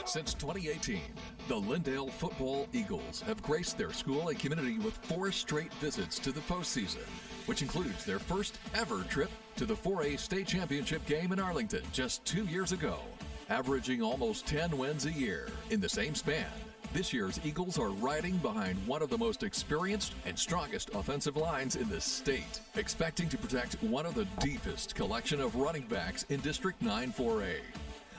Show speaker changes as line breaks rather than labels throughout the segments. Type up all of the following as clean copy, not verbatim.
Since 2018, the Lindale Football Eagles have graced their school and community with 4 straight visits to the postseason, which includes their first ever trip to the 4A state championship game in Arlington just 2 years ago, averaging almost 10 wins a year. In the same span, this year's Eagles are riding behind one of the most experienced and strongest offensive lines in the state, expecting to protect one of the deepest collection of running backs in District 9 4A,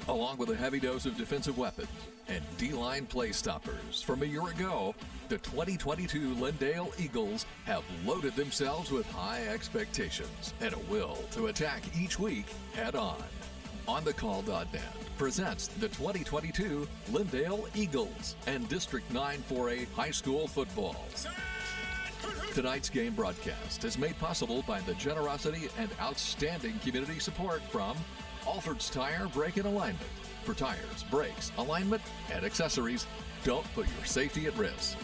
along with a heavy dose of defensive weapons and D-line play stoppers. From a year ago, the 2022 Lindale Eagles have loaded themselves with high expectations and a will to attack each week head-on. OnTheCall.net presents the 2022 Lindale Eagles and District 9 4A High School Football. Tonight's game broadcast is made possible by the generosity and outstanding community support from Alford's Tire Brake and Alignment. For tires, brakes, alignment, and accessories, don't put your safety at risk.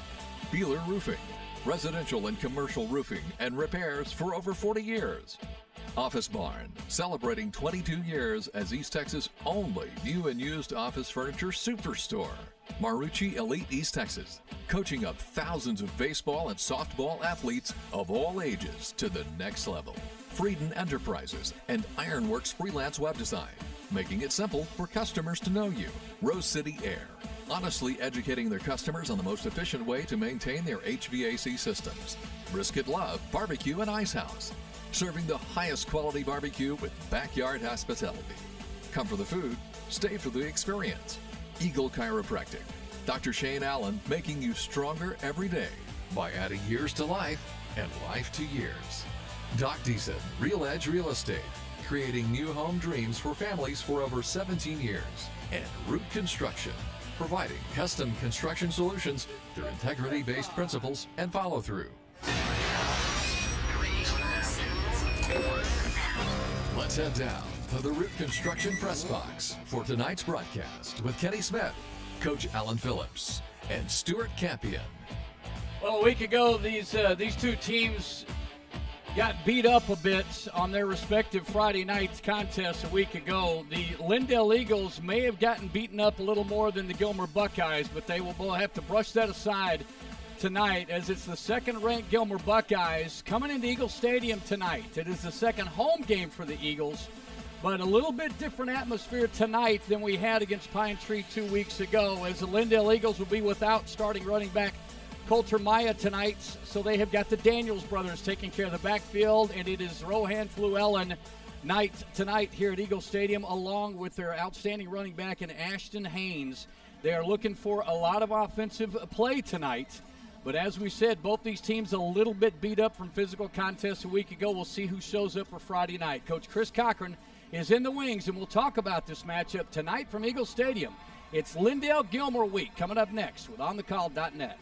Beeler Roofing, residential and commercial roofing and repairs for over 40 years. Office Barn, celebrating 22 years as East Texas' only new and used office furniture superstore. Marucci Elite East Texas, coaching up thousands of baseball and softball athletes of all ages to the next level. Frieden Enterprises and Ironworks Freelance Web Design, making it simple for customers to know you. Rose City Air, honestly educating their customers on the most efficient way to maintain their HVAC systems. Brisket Love Barbecue and Ice House, serving the highest quality barbecue with backyard hospitality. Come for the food, stay for the experience. Eagle Chiropractic, Dr. Shane Allen, making you stronger every day by adding years to life and life to years. Doc Deason, Real Edge Real Estate, creating new home dreams for families for over 17 years. And Root Construction, providing custom construction solutions through integrity-based principles and follow-through. Let's head down to the Root Construction press box for tonight's broadcast with Kenny Smith, Coach Alan Phillips, and Stuart Campion.
Well, a week ago, these two teams got beat up a bit on their respective Friday night contests a week ago. The Lindale Eagles may have gotten beaten up a little more than the Gilmer Buckeyes, but they will have to brush that aside tonight, as it's the second-ranked Gilmer Buckeyes coming into Eagle Stadium tonight. It is the second home game for the Eagles, but a little bit different atmosphere tonight than we had against Pine Tree 2 weeks ago, as the Lindale Eagles will be without starting running back Coulter Maya tonight, so they have got the Daniels brothers taking care of the backfield, and it is Rohan Fluellen night tonight here at Eagle Stadium, along with their outstanding running back in Ashton Haynes. They are looking for a lot of offensive play tonight, but as we said, both these teams a little bit beat up from physical contests a week ago. We'll see who shows up for Friday night. Coach Chris Cochran is in the wings, and we'll talk about this matchup tonight from Eagle Stadium. It's Lindale Gilmer week coming up next with OnTheCall.net.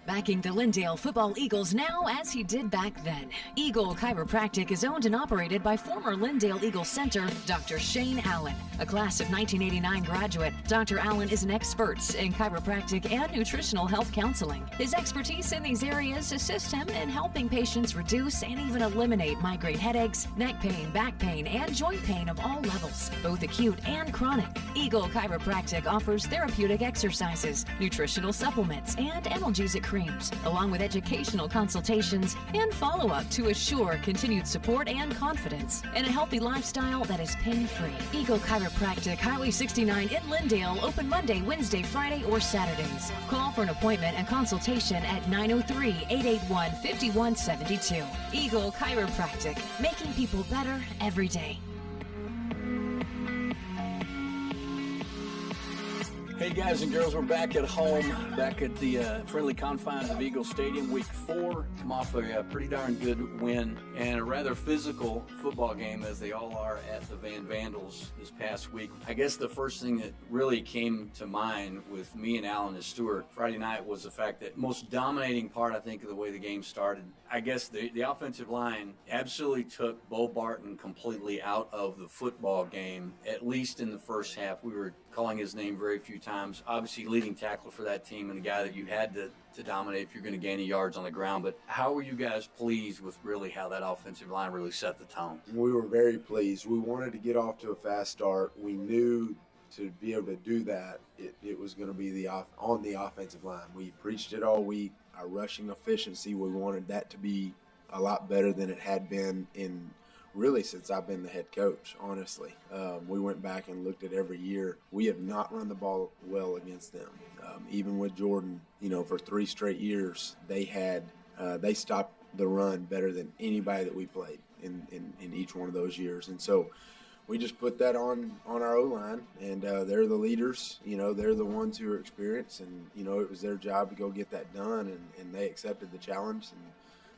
Backing the Lindale Football Eagles now as he did back then. Eagle Chiropractic is owned and operated by former Lindale Eagles center, Dr. Shane Allen. A class of 1989 graduate, Dr. Allen is an expert in chiropractic and nutritional health counseling. His expertise in these areas assist him in helping patients reduce and even eliminate migraine headaches, neck pain, back pain, and joint pain of all levels, both acute and chronic. Eagle Chiropractic offers therapeutic exercises, nutritional supplements, and analgesic creams, along with educational consultations and follow-up to assure continued support and confidence in a healthy lifestyle that is pain-free. Eagle Chiropractic, Highway 69 in Lindale, open Monday, Wednesday, Friday, or Saturdays. Call for an appointment and consultation at 903-881-5172. Eagle Chiropractic, making people better every day.
Hey guys and girls, we're back at home, back at the friendly confines of Eagle Stadium, week 4. Come off a pretty darn good win and a rather physical football game, as they all are at the Van Vandals this past week. I guess the first thing that really came to mind with me and Alan and Stuart Friday night was the fact that most dominating part, I think, of the way the game started, I guess the offensive line absolutely took Bo Barton completely out of the football game, at least in the first half. We were calling his name very few times. Obviously, leading tackler for that team and a guy that you had to dominate if you're going to gain any yards on the ground. But how were you guys pleased with really how that offensive line really set the tone?
We were very pleased. We wanted to get off to a fast start. We knew to be able to do that, it was going to be on the offensive line. We preached it all week. Our rushing efficiency, we wanted that to be a lot better than it had been in really since I've been the head coach, honestly. We went back and looked at every year. We have not run the ball well against them. Even with Jordan, for 3 straight years, they stopped the run better than anybody that we played in each one of those years. And so we just put that on our O-line, and they're the leaders. They're the ones who are experienced, and, it was their job to go get that done, and they accepted the challenge. And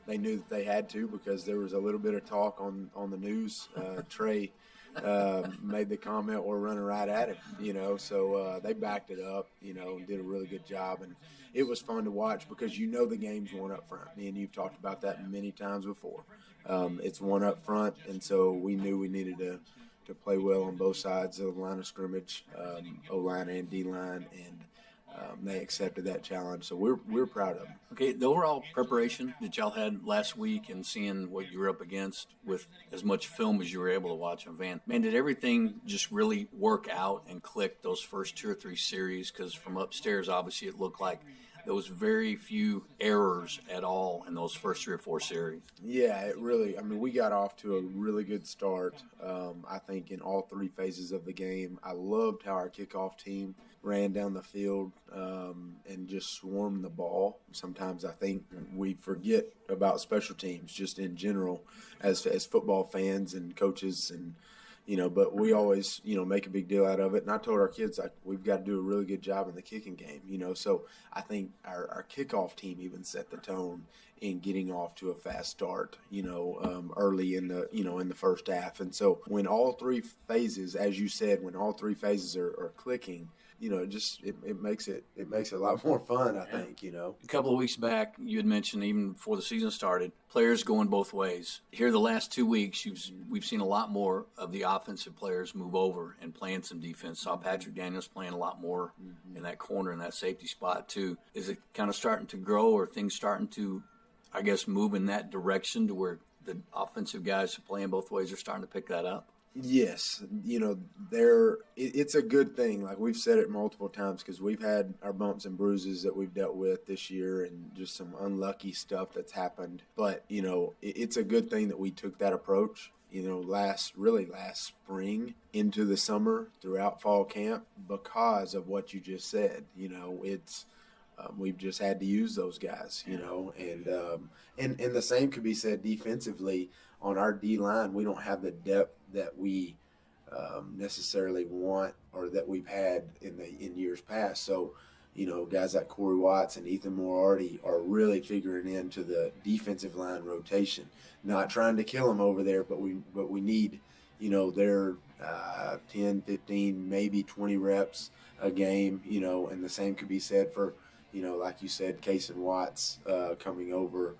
they knew that they had to because there was a little bit of talk on the news. Trey made the comment, we're running right at him, so they backed it up, and did a really good job. And it was fun to watch because the game's one up front. Me and you've talked about that many times before. It's one up front, and so we knew we needed to play well on both sides of the line of scrimmage, O-line and D-line, and they accepted that challenge. So we're proud of them.
Okay, the overall preparation that y'all had last week and seeing what you were up against with as much film as you were able to watch on Van, man, did everything just really work out and click those first 2 or 3 series? Because from upstairs, obviously, it looked like there was very few errors at all in those first 3 or 4 series.
Yeah, it really, we got off to a really good start, I think, in all 3 phases of the game. I loved how our kickoff team ran down the field and just swarmed the ball. Sometimes I think we forget about special teams just in general as football fans and coaches, and but we always, make a big deal out of it. And I told our kids, we've got to do a really good job in the kicking game, so I think our kickoff team even set the tone in getting off to a fast start, early in the, in the first half. And so when all 3 phases, as you said, when all 3 phases are clicking, it makes it a lot more fun, I think, A
couple of weeks back, you had mentioned, even before the season started, players going both ways. Here the last 2 weeks, we've seen a lot more of the offensive players move over and playing some defense. Saw Patrick Daniels playing a lot more in that corner, in that safety spot, too. Is it kind of starting to grow, or things starting to, I guess, move in that direction to where the offensive guys who are playing both ways are starting to pick that up?
Yes, it's a good thing. Like we've said it multiple times, because we've had our bumps and bruises that we've dealt with this year, and just some unlucky stuff that's happened. But it's a good thing that we took that approach. Last spring into the summer, throughout fall camp, because of what you just said. It's we've just had to use those guys. And the same could be said defensively. On our D-line, we don't have the depth that we necessarily want, or that we've had in years past. So, guys like Corey Watts and Ethan Moriarty are really figuring into the defensive line rotation. Not trying to kill them over there, but we need, their 10, 15, maybe 20 reps a game. And the same could be said for, like you said, Case and Watts coming over.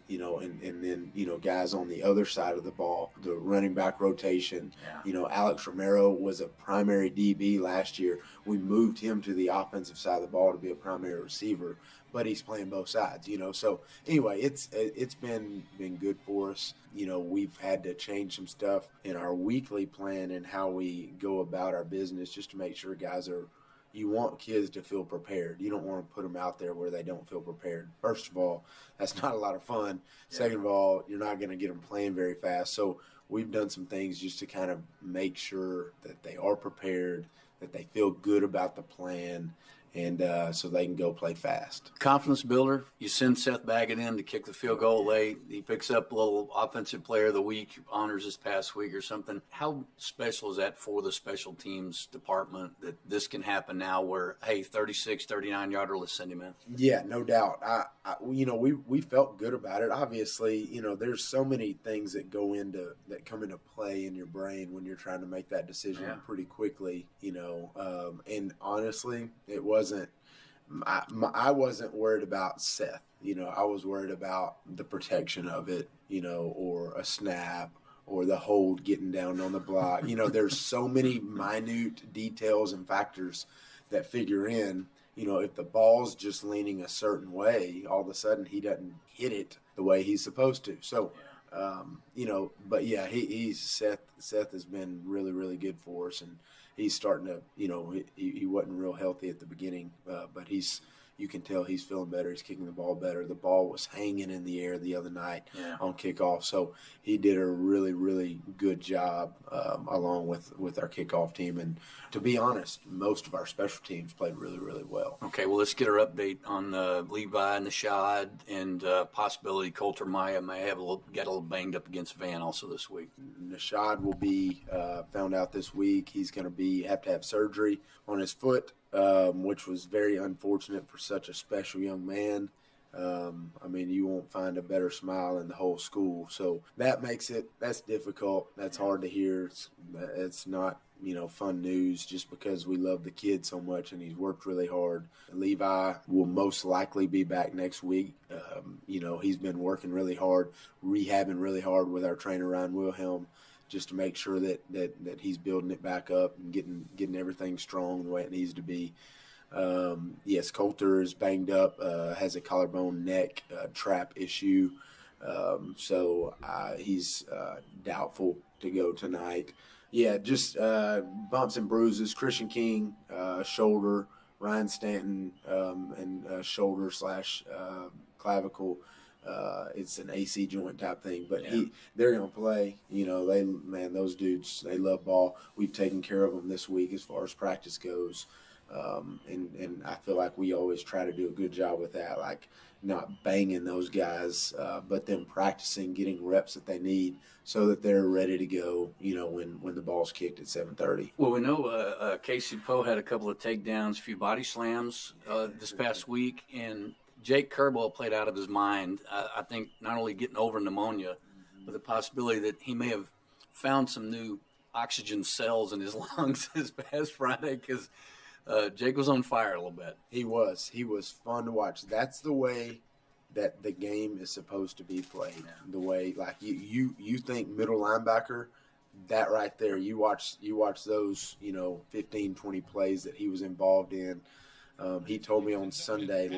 And then, guys on the other side of the ball, the running back rotation. Alex Romero was a primary DB last year. We moved him to the offensive side of the ball to be a primary receiver, but he's playing both sides, So anyway, it's been good for us. We've had to change some stuff in our weekly plan and how we go about our business, just to make sure guys are. You want kids to feel prepared. You don't want to put them out there where they don't feel prepared. First of all, that's not a lot of fun. Yeah. Second of all, you're not going to get them playing very fast. So we've done some things just to kind of make sure that they are prepared, that they feel good about the plan, and so they can go play fast.
Confidence builder. You send Seth Baggett in to kick the field goal late. He picks up a little offensive player of the week, honors this past week or something. How special is that for the special teams department, that this can happen now where, hey, 36, 39-yarder, let's send him in?
Yeah, no doubt. We felt good about it. Obviously, there's so many things that come into play in your brain when you're trying to make that decision pretty quickly, and honestly, it wasn't. I wasn't worried about Seth. I was worried about the protection of it, or a snap, or the hold getting down on the block. There's so many minute details and factors that figure in. If the ball's just leaning a certain way, all of a sudden he doesn't hit it the way he's supposed to. So But yeah, Seth has been really, really good for us, and he's starting to, he wasn't real healthy at the beginning, but you can tell he's feeling better. He's kicking the ball better. The ball was hanging in the air the other night on kickoff. So he did a really, really good job along with our kickoff team. And to be honest, most of our special teams played really, really well.
Okay, well, let's get our update on Levi and Nashad and possibility Coulter Maya may get a little banged up against Van also this week.
Nashad will be found out this week. He's going to have to have surgery on his foot. Which was very unfortunate for such a special young man. You won't find a better smile in the whole school. So that's difficult. That's hard to hear. It's not, fun news just because we love the kid so much and he's worked really hard. Levi will most likely be back next week. He's been working really hard, rehabbing really hard with our trainer, Ryan Wilhelm, just to make sure that he's building it back up and getting everything strong the way it needs to be. Yes, Coulter is banged up, has a collarbone neck trap issue, so he's doubtful to go tonight. Yeah, just bumps and bruises. Christian King, shoulder. Ryan Stanton, and shoulder / clavicle. It's an AC joint type thing, but they're going to play. Those dudes, they love ball. We've taken care of them this week as far as practice goes, and I feel like we always try to do a good job with that, like not banging those guys, but them practicing, getting reps that they need so that they're ready to go, when the ball's kicked at 7:30.
Well, we know Casey Poe had a couple of takedowns, a few body slams this past week, and Jake Kerbel played out of his mind. I think not only getting over pneumonia, but the possibility that he may have found some new oxygen cells in his lungs this past Friday because Jake was on fire a little bit.
He was fun to watch. That's the way that the game is supposed to be played. Yeah. The way, like you think middle linebacker, that right there, you watch those, 15, 20 plays that he was involved in. He told me on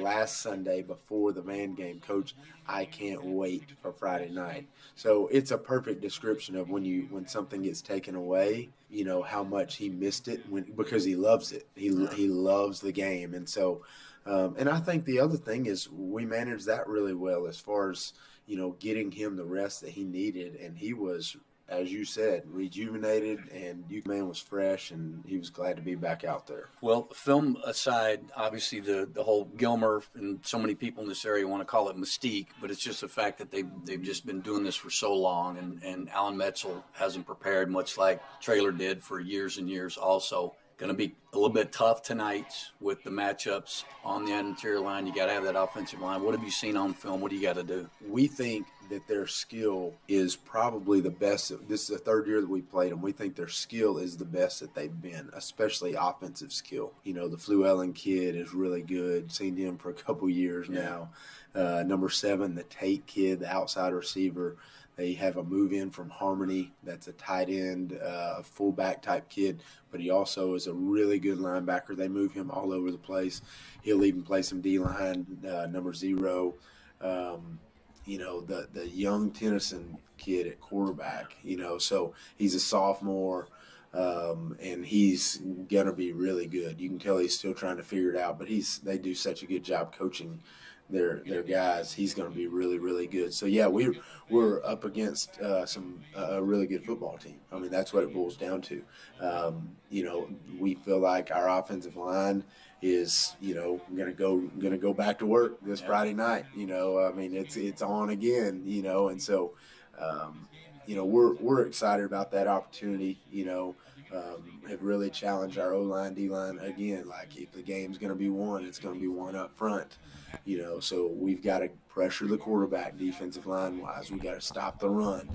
last Sunday before the Van game, Coach, I can't wait for Friday night. So it's a perfect description of when something gets taken away, how much he missed it because he loves it. He loves the game. And so, and I think the other thing is we managed that really well as far as, getting him the rest that he needed. And he was, as you said, rejuvenated, and man was fresh, and he was glad to be back out there.
Well, film aside, obviously the whole Gilmer and so many people in this area want to call it mystique, but it's just the fact that they've just been doing this for so long, and Alan Metzel hasn't prepared much like Traylor did for years and years also. Going to be a little bit tough tonight with the matchups on the interior line. You got to have that offensive line. What have you seen on film? What do you got to do?
We think that their skill is probably the best. This is the third year that we played them. We think their skill is the best that they've been, especially offensive skill. The Fluellen kid is really good. Seen him for a couple years now. Number 7, the Tate kid, the outside receiver. They have a move in from Harmony that's a tight end, fullback type kid, but he also is a really good linebacker. They move him all over the place. He'll even play some D-line, number 0. The young Tennyson kid at quarterback, so he's a sophomore, and he's going to be really good. You can tell he's still trying to figure it out, but they do such a good job coaching their guys. He's going to be really, really good. So yeah, we're up against a really good football team. I mean, that's what it boils down to. We feel like our offensive line is going to go back to work this Friday night. It's on again. And so we're excited about that opportunity. Have really challenged our O-line, D-line again. Like if the game's going to be won, it's going to be won up front. So we've got to pressure the quarterback defensive line wise. We got to stop the run.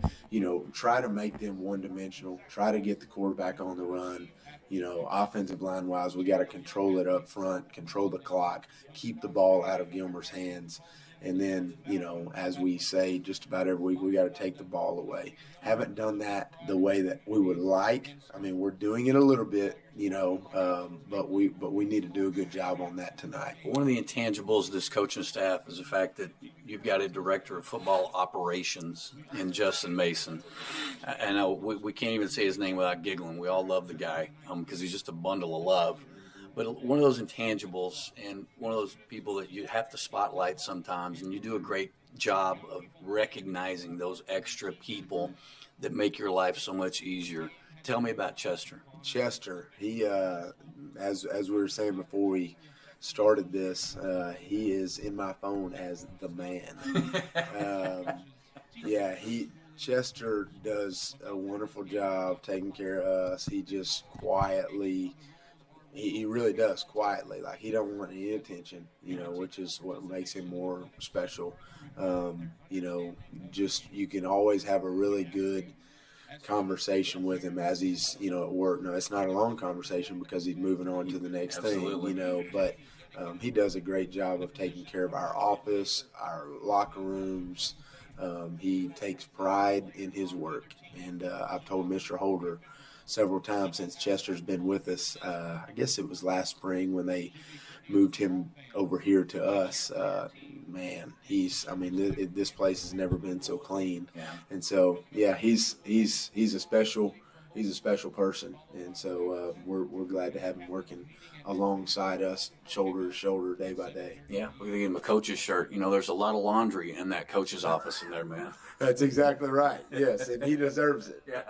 Try to make them one-dimensional. Try to get the quarterback on the run. Offensive line wise, we got to control it up front, control the clock, keep the ball out of Gilmer's hands, And then, as we say just about every week, we got to take the ball away. Haven't done that the way that we would like. I mean, we're doing it a little bit, but we need to do a good job on that tonight.
One of the intangibles of this coaching staff is the fact that you've got a director of football operations in Justin Mason. I know we can't even say his name without giggling. We all love the guy because he's just a bundle of love. But one of those intangibles and one of those people that you have to spotlight sometimes, and you do a great job of recognizing those extra people that make your life so much easier. Tell me about Chester.
Chester, he, as we were saying before we started this, he is in my phone as the man. Chester does a wonderful job taking care of us. He just quietly. He really does quietly. Like, he don't want any attention, which is what makes him more special. You can always have a really good conversation with him as he's, at work. No, it's not a long conversation because he's moving on to the next thing, but he does a great job of taking care of our office, our locker rooms. He takes pride in his work. And I've told Mr. Holder several times since Chester's been with us. I guess it was last spring when they moved him over here to us. This place has never been so clean. Yeah. And so, he's a special person. And so we're glad to have him working alongside us, shoulder to shoulder, day by day.
Yeah, we're going to get him a coach's shirt. There's a lot of laundry in that coach's office in there, man.
That's exactly right. Yes, and he deserves it.
Yeah.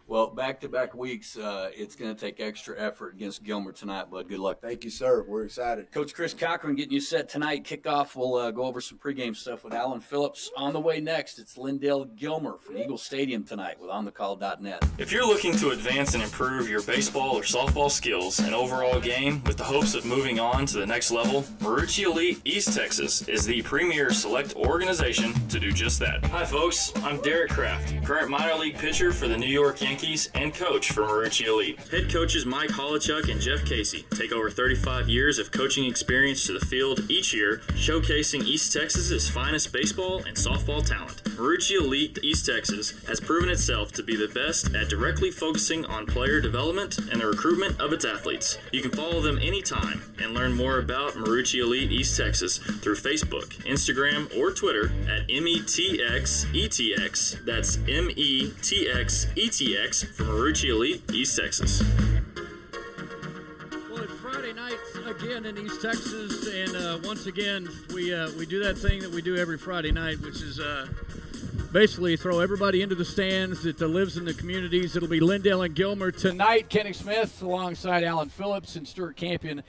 Well, back-to-back weeks, it's going to take extra effort against Gilmer tonight, bud. Good luck.
Thank you, sir. We're excited.
Coach Chris Cochran getting you set tonight. Kickoff, we'll go over some pregame stuff with Alan Phillips. On the way next, it's Lindale Gilmer from Eagle Stadium tonight with OnTheCall.net.
If you're looking to advance and improve your baseball or softball skills and overall game with the hopes of moving on to the next level, Marucci Elite East Texas is the premier select organization to do just that. Hi, folks. I'm Derek Kraft, current minor league pitcher for the New York Yankees and coach for Marucci Elite. Head coaches Mike Holichuk and Jeff Casey take over 35 years of coaching experience to the field each year, showcasing East Texas's finest baseball and softball talent. Marucci Elite East Texas has proven itself to be the best at directly focusing on player development and the recruitment of its athletes. You can follow them anytime and learn more about Marucci Elite East Texas through Facebook, Instagram, or Twitter at METXETX. That's METXETX for Marucci Elite East Texas.
Well, it's Friday night again in East Texas, and once again we do that thing that we do every Friday night, which is basically throw everybody into the stands that lives in the communities. It'll be Lindale and Gilmer tonight. Kenny Smith alongside Alan Phillips and Stuart Campion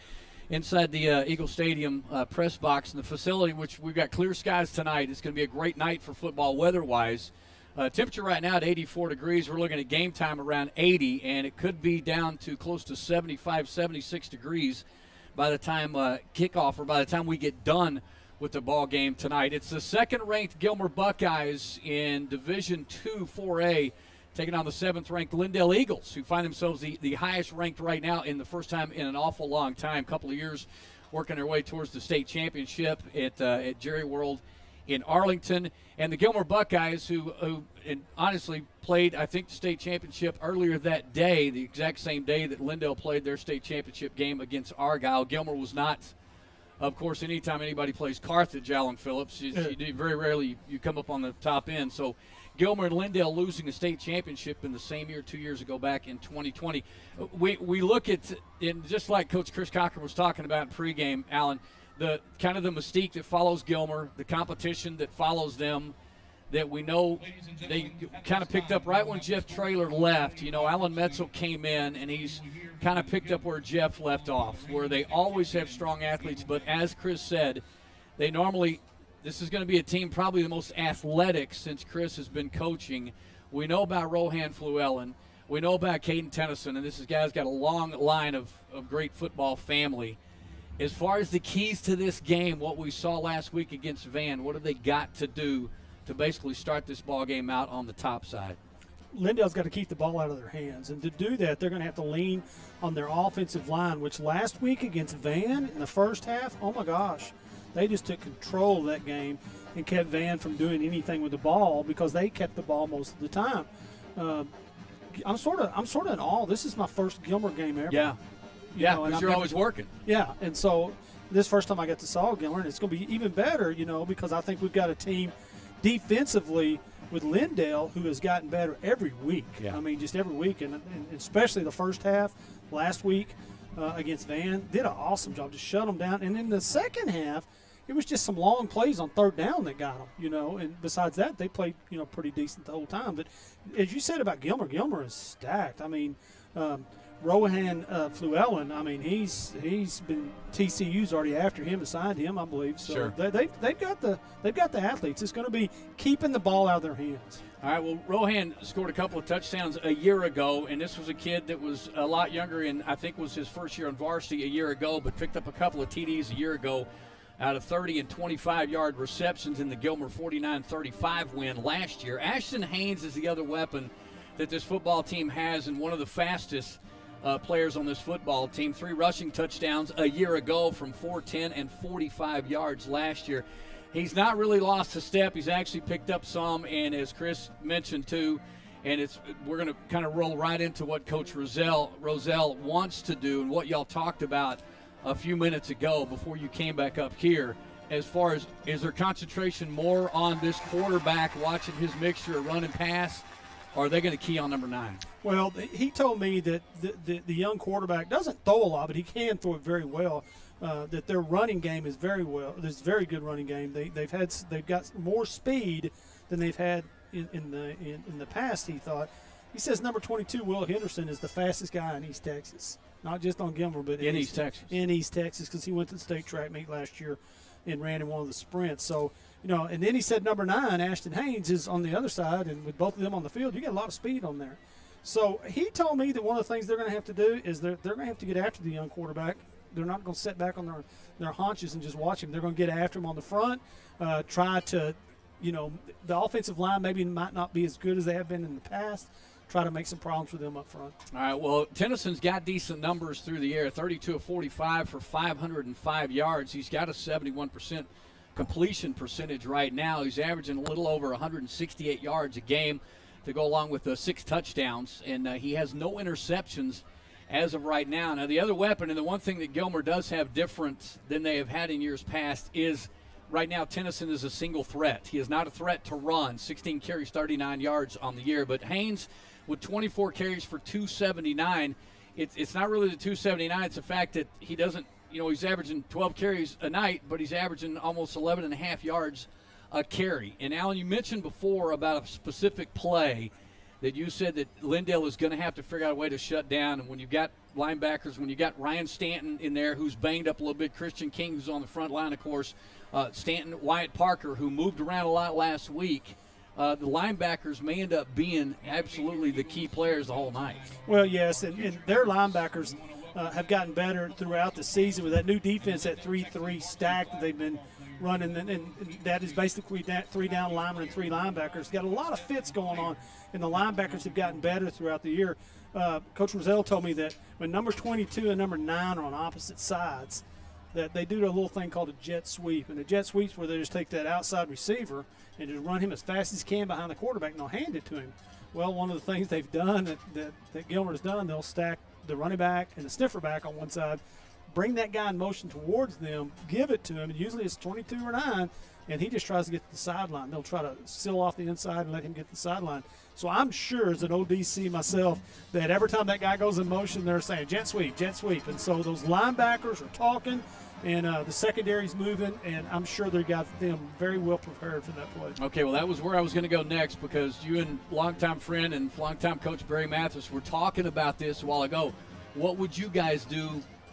inside the Eagle Stadium press box in the facility, which we've got clear skies tonight. It's going to be a great night for football weather-wise. Temperature right now at 84 degrees. We're looking at game time around 80, and it could be down to close to 75, 76 degrees by the time kickoff or by the time we get done with the ball game tonight. It's the second-ranked Gilmer Buckeyes in Division II 4A taking on the 7th-ranked Lindale Eagles, who find themselves the highest-ranked right now in the first time in an awful long time, couple of years working their way towards the state championship at Jerry World in Arlington. And the Gilmer Buckeyes, who honestly played, I think, the state championship earlier that day, the exact same day that Lindale played their state championship game against Argyle. Gilmer was not, of course, anytime anybody plays Carthage, Alan Phillips, very rarely you come up on the top end. So Gilmer and Lindale losing the state championship in the same year 2 years ago back in 2020. We look at, and just like Coach Chris Cochran was talking about in pregame, Alan, the kind of the mystique that follows Gilmer, the competition that follows them, that we know they kind of picked up right when Jeff Traylor left. Alan Metzel came in, and he's kind of picked up where Jeff left off, where they always have strong athletes. But as Chris said, this is going to be a team probably the most athletic since Chris has been coaching. We know about Rohan Fluellen. We know about Caden Tennyson, and this guy's got a long line of great football family. As far as the keys to this game, what we saw last week against Van, what have they got to do to basically start this ball game out on the top side?
Lindale's got to keep the ball out of their hands. And to do that, they're going to have to lean on their offensive line, which last week against Van in the first half, oh my gosh, They just took control of that game and kept Van from doing anything with the ball because they kept the ball most of the time. I'm sort of in awe. This is my first Gilmer game ever.
Yeah, because you're always working.
Yeah, and so this first time I got to saw Gilmer, and it's going to be even better, because I think we've got a team defensively with Lindale who has gotten better every week.
Yeah.
I mean, just every week, and especially the first half last week against Van, did an awesome job to shut them down. And in the second half, it was just some long plays on third down that got them, and besides that, they played, pretty decent the whole time. But as you said about Gilmer is stacked. I mean, Rohan Fluellen, I mean, he's been TCU's already after him and signed him, I believe. So
sure.
they've got the athletes. It's going to be keeping the ball out of their hands.
All right, well, Rohan scored a couple of touchdowns a year ago, and this was a kid that was a lot younger and I think was his first year on varsity a year ago, but picked up a couple of TDs a year ago out of 30 and 25-yard receptions in the Gilmer 49-35 win last year. Ashton Haynes is the other weapon that this football team has, and one of the fastest players on this football team. 3 rushing touchdowns a year ago from 410 and 45 yards last year. He's not really lost a step. He's actually picked up some, and as Chris mentioned too, and we're going to kind of roll right into what Coach Roselle wants to do and what y'all talked about a few minutes ago before you came back up here. As far as, is there concentration more on this quarterback watching his mixture of run and pass, or are they going to key on number 9?
Well, he told me that the young quarterback doesn't throw a lot, but he can throw it very well. That their running game is very well. There's a very good running game. They've got more speed than they've had in the past. He says number 22 Will Henderson is the fastest guy in East Texas, not just on Gilmer, but
in East Texas.
In East Texas, because he went to the state track meet last year and ran in one of the sprints. So, and then he said number 9, Ashton Haynes, is on the other side, and with both of them on the field, you got a lot of speed on there. So he told me that one of the things they're going to have to do is they're going to have to get after the young quarterback. They're not going to sit back on their haunches and just watch him. They're going to get after him on the front, try to, the offensive line might not be as good as they have been in the past. Try to make some problems for them up front.
All right, well, Tennyson's got decent numbers through the air, 32 of 45 for 505 yards. He's got a 71% completion percentage right now. He's averaging a little over 168 yards a game to go along with 6 touchdowns, and he has no interceptions as of right now. Now, the other weapon, and the one thing that Gilmer does have different than they have had in years past, is right now Tennyson is a single threat. He is not a threat to run. 16 carries, 39 yards on the year. But Haynes, with 24 carries for 279, it's not really the 279. It's the fact that he doesn't, he's averaging 12 carries a night, but he's averaging almost 11 and a half yards a carry. And, Alan, you mentioned before about a specific play that you said that Lindale is going to have to figure out a way to shut down. And when you've got linebackers, when you've got Ryan Stanton in there who's banged up a little bit, Christian King who's on the front line, of course, Stanton, Wyatt Parker, who moved around a lot last week, the linebackers may end up being absolutely the key players the whole night.
Well, yes, and their linebackers have gotten better throughout the season with that new defense, that 3-3 stack that they've been running, and that is basically that 3 down linemen and 3 linebackers. Got a lot of fits going on, and the linebackers have gotten better throughout the year. Coach Roselle told me that when number 22 and number 9 are on opposite sides, that they do a little thing called a jet sweep. And a jet sweep's where they just take that outside receiver and just run him as fast as he can behind the quarterback, and they'll hand it to him. Well, one of the things they've done that Gilmer's done, they'll stack the running back and the sniffer back on one side, bring that guy in motion towards them, give it to him, and usually it's 22 or 9, and he just tries to get to the sideline. They'll try to seal off the inside and let him get to the sideline. So I'm sure, as an ODC myself, that every time that guy goes in motion, they're saying jet sweep, jet sweep. And so those linebackers are talking, and the secondary's moving, and I'm sure they got them very well prepared for that play.
Okay, well, that was where I was going to go next, because you and longtime friend and longtime coach Barry Mathis were talking about this a while ago. What would you guys do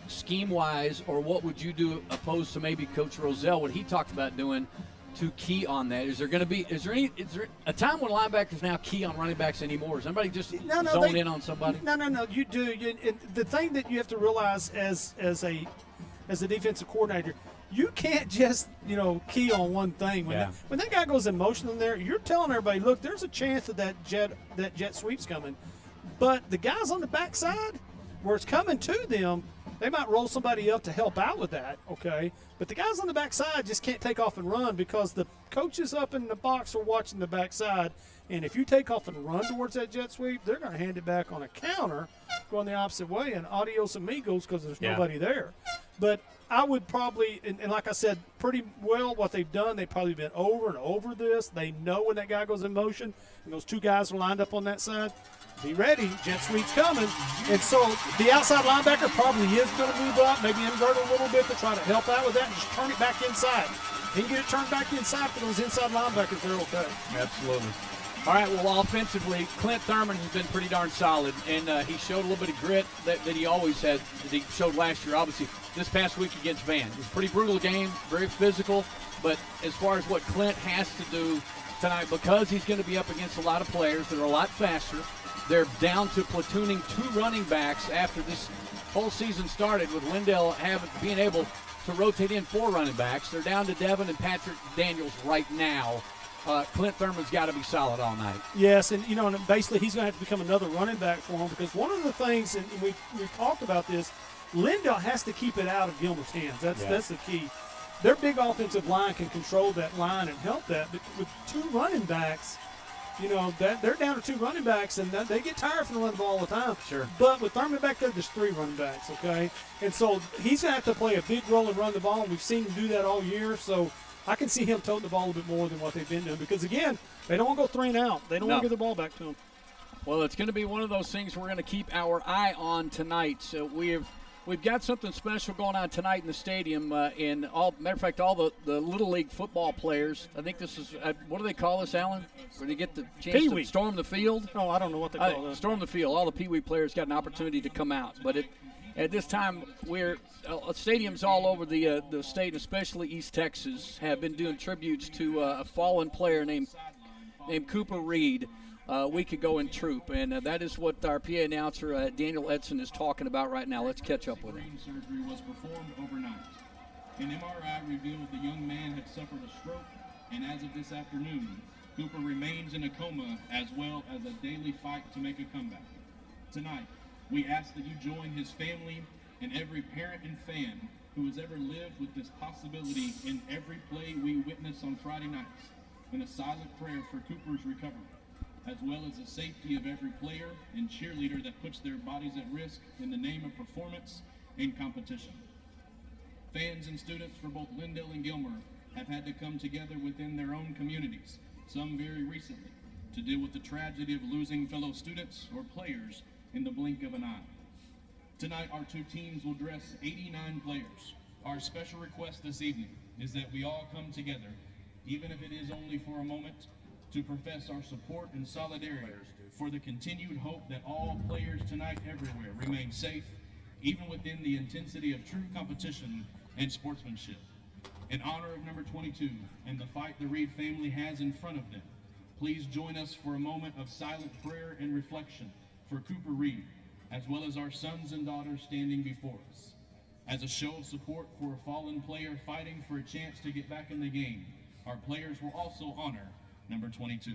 scheme-wise, or what would you do opposed to maybe Coach Roselle, what he talked about doing to key on that? Is there a time when linebackers now key on running backs anymore? Is anybody just zone in on somebody?
No, you do. The thing that you have to realize as a defensive coordinator, you can't just key on one thing. When that guy goes in motion in there, you're telling everybody, look, there's a chance that jet sweep's coming, but the guys on the backside where it's coming to them, they might roll somebody up to help out with that, okay? But the guys on the backside just can't take off and run because the coaches up in the box are watching the backside. And if you take off and run towards that jet sweep, they're going to hand it back on a counter going the opposite way, and adios amigos because there's nobody there. But I would probably, and like I said, pretty well what they've done, they've probably been over and over this. They know when that guy goes in motion and those two guys are lined up on that side. Be ready, jet sweep's coming. And so the outside linebacker probably is going to move up, maybe invert a little bit to try to help out with that and just turn it back inside. If he can get it turned back inside for those inside linebackers, they're okay.
Absolutely. All right, well, offensively, Clint Thurman has been pretty darn solid, and he showed a little bit of grit that he always had, that he showed last year, obviously. This past week against Van. It was a pretty brutal game, very physical, but as far as what Clint has to do tonight, because he's going to be up against a lot of players that are a lot faster, they're down to platooning 2 running backs after this whole season started with Lindale being able to rotate in 4 running backs. They're down to Devin and Patrick Daniels right now. Clint Thurman's got to be solid all night.
Yes, and and basically he's going to have to become another running back for him because one of the things, and we've talked about this, Lindale has to keep it out of Gilmer's hands. That's the key. Their big offensive line can control that line and help that, but with 2 running backs, that they're down to 2 running backs, and they get tired from the run ball all the time.
Sure.
But with Thurman back there, there's 3 running backs, okay? And so he's going to have to play a big role and run the ball, and we've seen him do that all year. So I can see him toting the ball a little bit more than what they've been doing because, again, they don't want to go 3 and out. They don't want to give the ball back to him.
Well, it's going to be one of those things we're going to keep our eye on tonight. So We've got something special going on tonight in the stadium. Matter of fact, all the Little League football players, I think this is, what do they call this, Alan? Where they get the chance
Pee-wee.
to storm the field?
Oh, I don't know what they call that.
Storm the field. All the Pee-wee players got an opportunity to come out. But at this time, stadiums all over the state, especially East Texas, have been doing tributes to a fallen player named Cooper Reed. A week ago in Troop, and that is what our PA announcer Daniel Edson is talking about right now. Let's catch up with him.
Brain surgery was performed overnight. An MRI revealed the young man had suffered a stroke, and as of this afternoon, Cooper remains in a coma as well as a daily fight to make a comeback. Tonight, we ask that you join his family and every parent and fan who has ever lived with this possibility in every play we witness on Friday nights in a silent prayer for Cooper's recovery, as well as the safety of every player and cheerleader that puts their bodies at risk in the name of performance and competition. Fans and students for both Lindale and Gilmer have had to come together within their own communities, some very recently, to deal with the tragedy of losing fellow students or players in the blink of an eye. Tonight, our 2 teams will dress 89 players. Our special request this evening is that we all come together, even if it is only for a moment, to profess our support and solidarity for the continued hope that all players tonight everywhere remain safe, even within the intensity of true competition and sportsmanship. In honor of number 22 and the fight the Reed family has in front of them, please join us for a moment of silent prayer and reflection for Cooper Reed, as well as our sons and daughters standing before us. As a show of support for a fallen player fighting for a chance to get back in the game, our players will also honor number 22.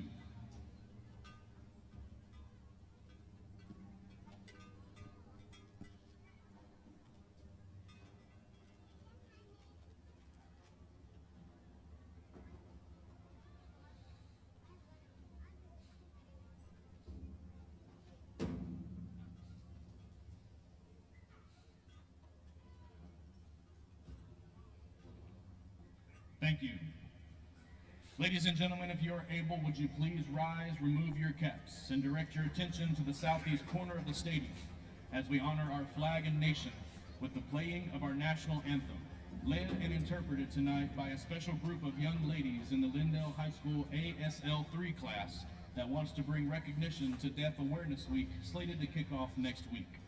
Thank you. Ladies and gentlemen, if you are able, would you please rise, remove your caps, and direct your attention to the southeast corner of the stadium as we honor our flag and nation with the playing of our national anthem, led and interpreted tonight by a special group of young ladies in the Lindale High School ASL3 class that wants to bring recognition to Deaf Awareness Week, slated to kick off next week.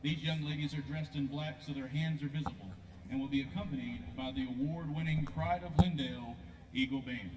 These young ladies are dressed in black so their hands are visible and will be accompanied by the award-winning Pride of Lindale Eagle Band.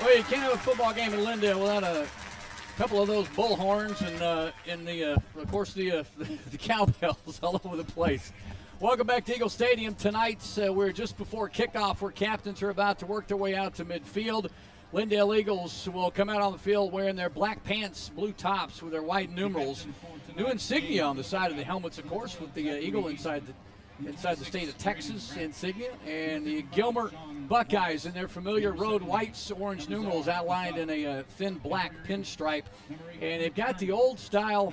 Well, you can't have a football game in Lindale without a couple of those bullhorns and of course, the cowbells all over the place. Welcome back to Eagle Stadium. Tonight, we're just before kickoff where captains are about to work their way out to midfield. Lindale Eagles will come out on the field wearing their black pants, blue tops with their white numerals. New insignia on the side of the helmets, of course, with the eagle inside the state of Texas insignia, and the Gilmer Buckeyes in their familiar road whites, orange numerals outlined in a thin black pinstripe. And they've got the old style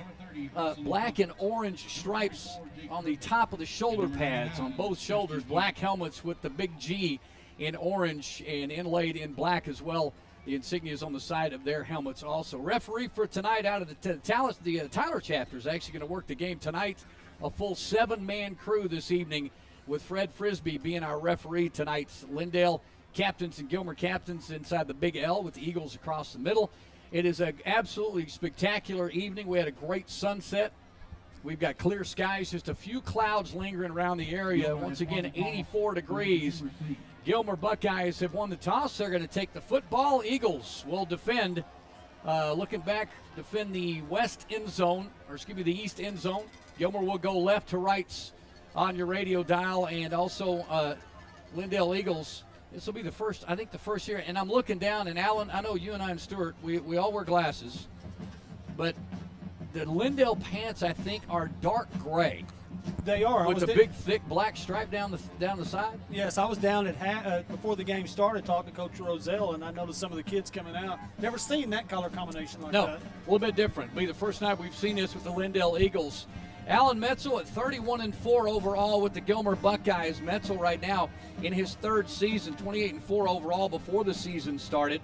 black and orange stripes on the top of the shoulder pads on both shoulders, black helmets with the big G in orange and inlaid in black as well. The insignias on the side of their helmets also. Referee for tonight out of the Tyler chapter is actually going to work the game tonight. A full 7-man crew this evening with Fred Frisbee being our referee tonight. Lindale captains and Gilmer captains inside the Big L with the Eagles across the middle. It is an absolutely spectacular evening. We had a great sunset. We've got clear skies, just a few clouds lingering around the area. Once again, 84 degrees. Gilmer Buckeyes have won the toss. They're going to take the football. Eagles will defend. Looking back, defend the the east end zone. Gilmer will go left to rights on your radio dial, and also Lindale Eagles. This will be the first year. And I'm looking down, and Alan, I know you and I and Stuart, we all wear glasses, but the Lindale pants, I think, are dark gray.
They are.
With the big, thick black stripe down the side?
Yes, I was down at before the game started talking to Coach Rozelle, and I noticed some of the kids coming out. Never seen that color combination like that.
No, a little bit different. It'll be the first night we've seen this with the Lindale Eagles. Alan Metzel at 31-4 overall with the Gilmer Buckeyes. Metzel right now in his third season, 28-4 overall before the season started.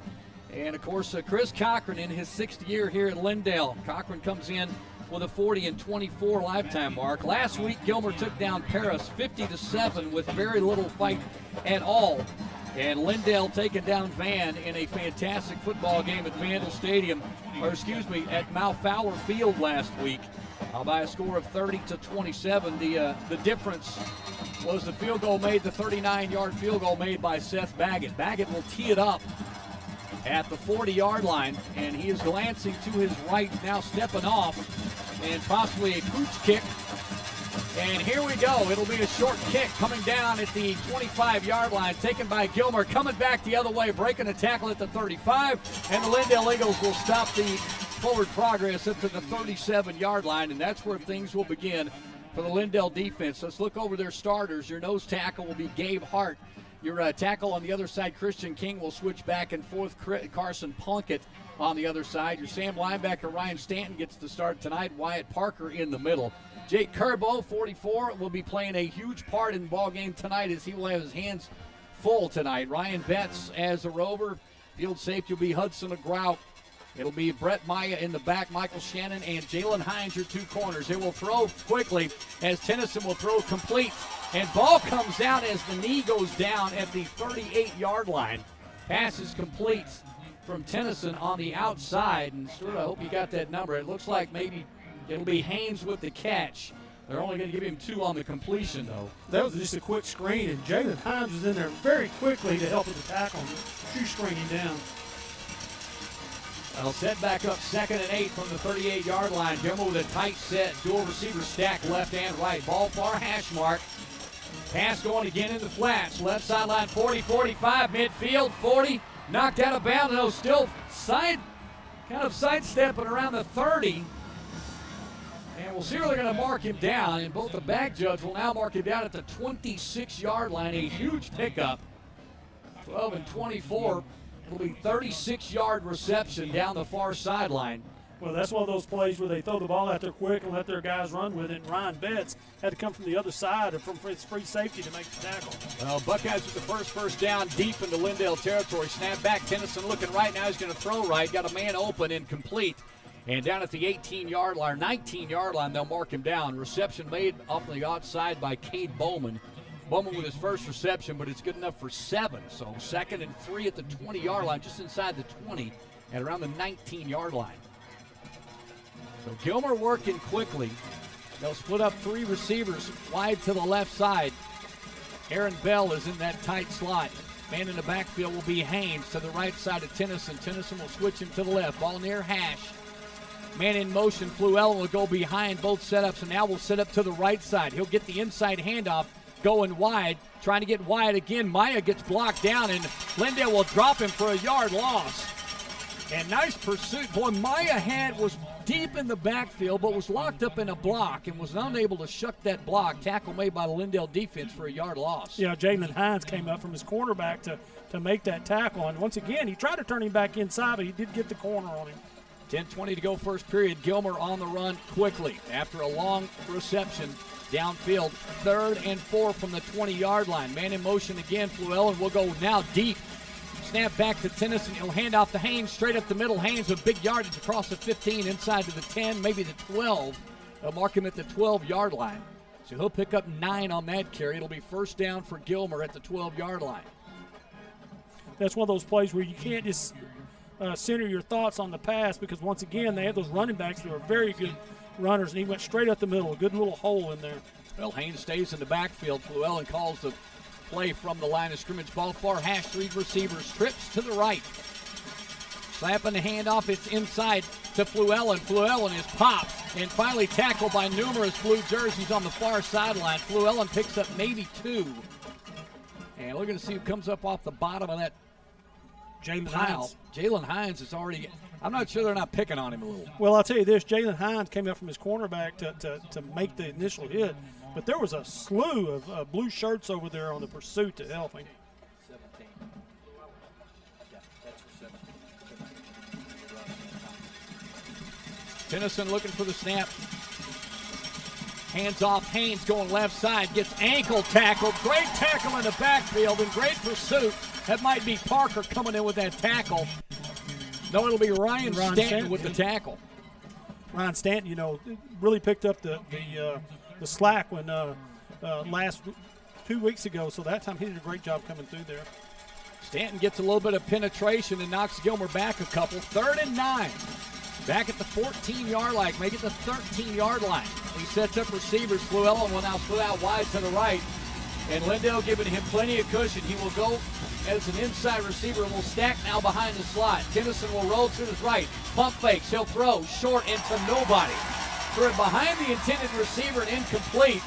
And, of course, Chris Cochran in his 6th year here at Lindale. Cochran comes in with a 40-24 lifetime mark. Last week, Gilmer took down Paris 50-7 with very little fight at all. And Lindale taking down Van in a fantastic football game at at Mal Fowler Field last week by a score of 30-27. The difference was the field goal made, the 39-yard field goal made by Seth Baggett. Baggett will tee it up at the 40-yard line, and he is glancing to his right, now stepping off, and possibly a cooch kick. And here we go. It'll be a short kick coming down at the 25-yard line, taken by Gilmer, coming back the other way, breaking a tackle at the 35, and the Lindale Eagles will stop the forward progress up to the 37-yard line, and that's where things will begin for the Lindale defense. Let's look over their starters. Your nose tackle will be Gabe Hart. Your tackle on the other side, Christian King, will switch back and forth. Carson Plunkett on the other side. Your Sam linebacker, Ryan Stanton, gets the start tonight. Wyatt Parker in the middle. Jake Curbo, 44, will be playing a huge part in the ball game tonight as he will have his hands full tonight. Ryan Betts as a rover. Field safety will be Hudson McGrout. It'll be Brett Maya in the back, Michael Shannon, and Jalen Hines, your two corners. They will throw quickly as Tennyson will throw complete. And ball comes down as the knee goes down at the 38-yard line. Pass is complete from Tennyson on the outside. And Stuart, I hope you got that number. It looks like maybe it'll be Haynes with the catch. They're only going to give him 2 on the completion, though.
That was just a quick screen, and Jalen Hines was in there very quickly to help with the tackle, shoe screening down.
Well, set back up 2nd and 8 from the 38-yard line. Gilmer with a tight set, dual receiver stack left and right. Ball far hash mark. Pass going again in the flats. Left sideline 40, 45, midfield 40. Knocked out of bounds, though still sidestepping around the 30. And we'll see where they're going to mark him down. And both the back judge will now mark him down at the 26-yard line. A huge pickup. 12 and 24. It'll be 36-yard reception down the far sideline.
Well, that's one of those plays where they throw the ball out there quick and let their guys run with it. And Ryan Betts had to come from the other side and from his free safety to make the tackle.
Well, Buckeyes with the first down deep into Lindale territory. Snap back. Tennyson looking right now. He's going to throw right. Got a man open, incomplete. And down at the 18-yard line, 19-yard line, they'll mark him down. Reception made off the outside by Cade Bowman. Bowman with his first reception, but it's good enough for 7. So 2nd and 3 at the 20-yard line, just inside the 20 at around the 19-yard line. So Gilmer working quickly. They'll split up 3 receivers wide to the left side. Aaron Bell is in that tight slot. Man in the backfield will be Haynes to the right side of Tennyson. Tennyson will switch him to the left. Ball near hash. Man in motion. Fluellen will go behind both setups, and now will set up to the right side. He'll get the inside handoff going wide, trying to get wide again. Maya gets blocked down, and Lindale will drop him for a yard loss. And nice pursuit. Boy, Maya was deep in the backfield, but was locked up in a block and was unable to shuck that block. Tackle made by the Lindale defense for a yard loss.
Yeah, Jalen Hines came up from his cornerback to make that tackle. And once again, he tried to turn him back inside, but he did get the corner on him.
10:20 to go first period. Gilmer on the run quickly after a long reception downfield. 3rd and 4 from the 20-yard line. Man in motion again. Fluellen will go now deep. Snap back to Tennyson. He'll hand off to Haynes straight up the middle. Haynes with big yardage across the 15, inside to the 10, maybe the 12. They'll mark him at the 12-yard line. So he'll pick up 9 on that carry. It'll be first down for Gilmer at the 12-yard line.
That's one of those plays where you can't just center your thoughts on the pass, because once again, they have those running backs that are very good runners, and he went straight up the middle. A good little hole in there.
Well, Haynes stays in the backfield. Fluellen calls the play from the line of scrimmage. Ball far hash, 3 receivers. Trips to the right. Slapping the handoff. It's inside to Fluellen. Fluellen is popped and finally tackled by numerous blue jerseys on the far sideline. Fluellen picks up maybe 2. And we're going to see who comes up off the bottom of that
Jalen
pile.
Hines.
Jalen Hines is already – I'm not sure they're not picking on him a little.
Well, I'll tell you this. Jalen Hines came up from his cornerback to make the initial hit. But there was a slew of blue shirts over there on the pursuit to help him.
17. Yeah, that's reception. Tennyson looking for the snap. Hands off. Haynes going left side. Gets ankle tackled. Great tackle in the backfield and great pursuit. That might be Parker coming in with that tackle. No, it'll be Ryan Stanton with the tackle.
Ryan Stanton, really picked up the slack when last 2 weeks ago, so that time he did a great job coming through there.
Stanton gets a little bit of penetration and knocks Gilmer back a couple. 3rd and 9. Back at the 14-yard line, make it the 13-yard line. He sets up receivers. Fluellen will now split out wide to the right. And Lindale giving him plenty of cushion. He will go as an inside receiver and will stack now behind the slot. Tennyson will roll to his right. Pump fakes. He'll throw short into nobody. Threw it behind the intended receiver and incomplete.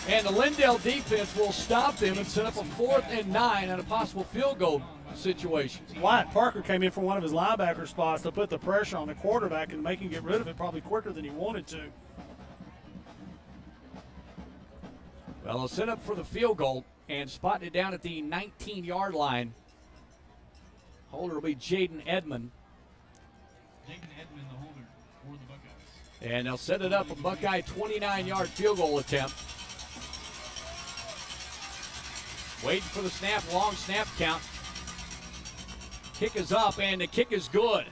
And the Lindale defense will stop them and set up a 4th and 9 and a possible field goal situation.
Wyatt Parker came in from one of his linebacker spots to put the pressure on the quarterback and make him get rid of it probably quicker than he wanted to.
Well, they'll set up for the field goal and spot it down at the 19-yard line. Holder will be Jaden Edmond.
Jaden Edmond, the holder for the Buckeyes.
And they'll set it up a Buckeye 29-yard field goal attempt. Waiting for the snap, long snap count. Kick is up, and the kick is good.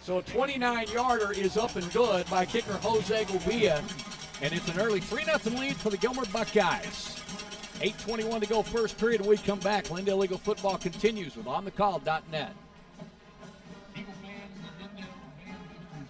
So a 29-yarder is up and good by kicker Jose Govia. And it's an early 3-0 lead for the Gilmer Buckeyes. 8:21 to go first period. When we come back, Lindale Eagle football continues with OnTheCall.net.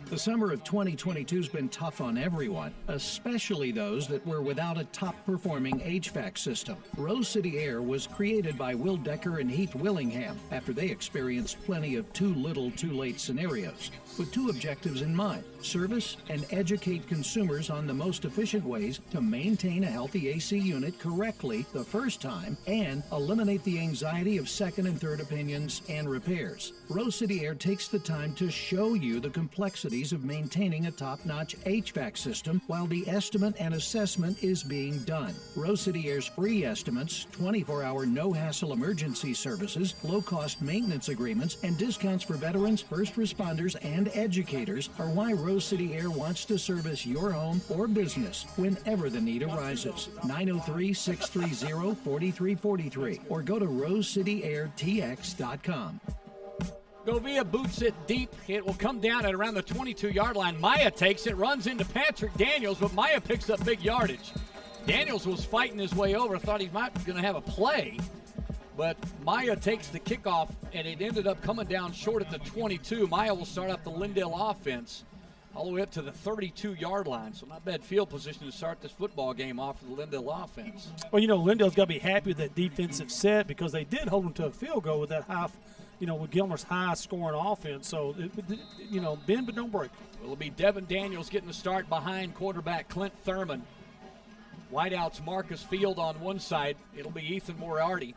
The summer of 2022 has been tough on everyone, especially those that were without a top-performing HVAC system. Rose City Air was created by Will Decker and Heath Willingham after they experienced plenty of too little, too late scenarios, with 2 objectives in mind: service and educate consumers on the most efficient ways to maintain a healthy AC unit correctly the first time and eliminate the anxiety of second and third opinions and repairs. Rose City Air takes the time to show you the complexities of maintaining a top-notch HVAC system while the estimate and assessment is being done. Rose City Air's free estimates, 24-hour no-hassle emergency services, low-cost maintenance agreements, and discounts for veterans, first responders, and educators are why Rose City Air wants to service your home or business whenever the need arises. 903-630-4343 or go to rosecityairtx.com.
Govia boots it deep. It will come down at around the 22-yard line. Maya takes it, runs into Patrick Daniels, but Maya picks up big yardage. Daniels was fighting his way over, thought he might be going to have a play, but Maya takes the kickoff, and it ended up coming down short at the 22. Maya will start up the Lindale offense all the way up to the 32-yard line. So not bad field position to start this football game off of the Lindale offense.
Well, Lindale's got to be happy with that defensive set because they did hold them to a field goal with that high, with Gilmer's high-scoring offense. So, bend but don't break.
It'll be Devin Daniels getting the start behind quarterback Clint Thurman. Wideouts Marcus Field on one side. It'll be Ethan Moriarty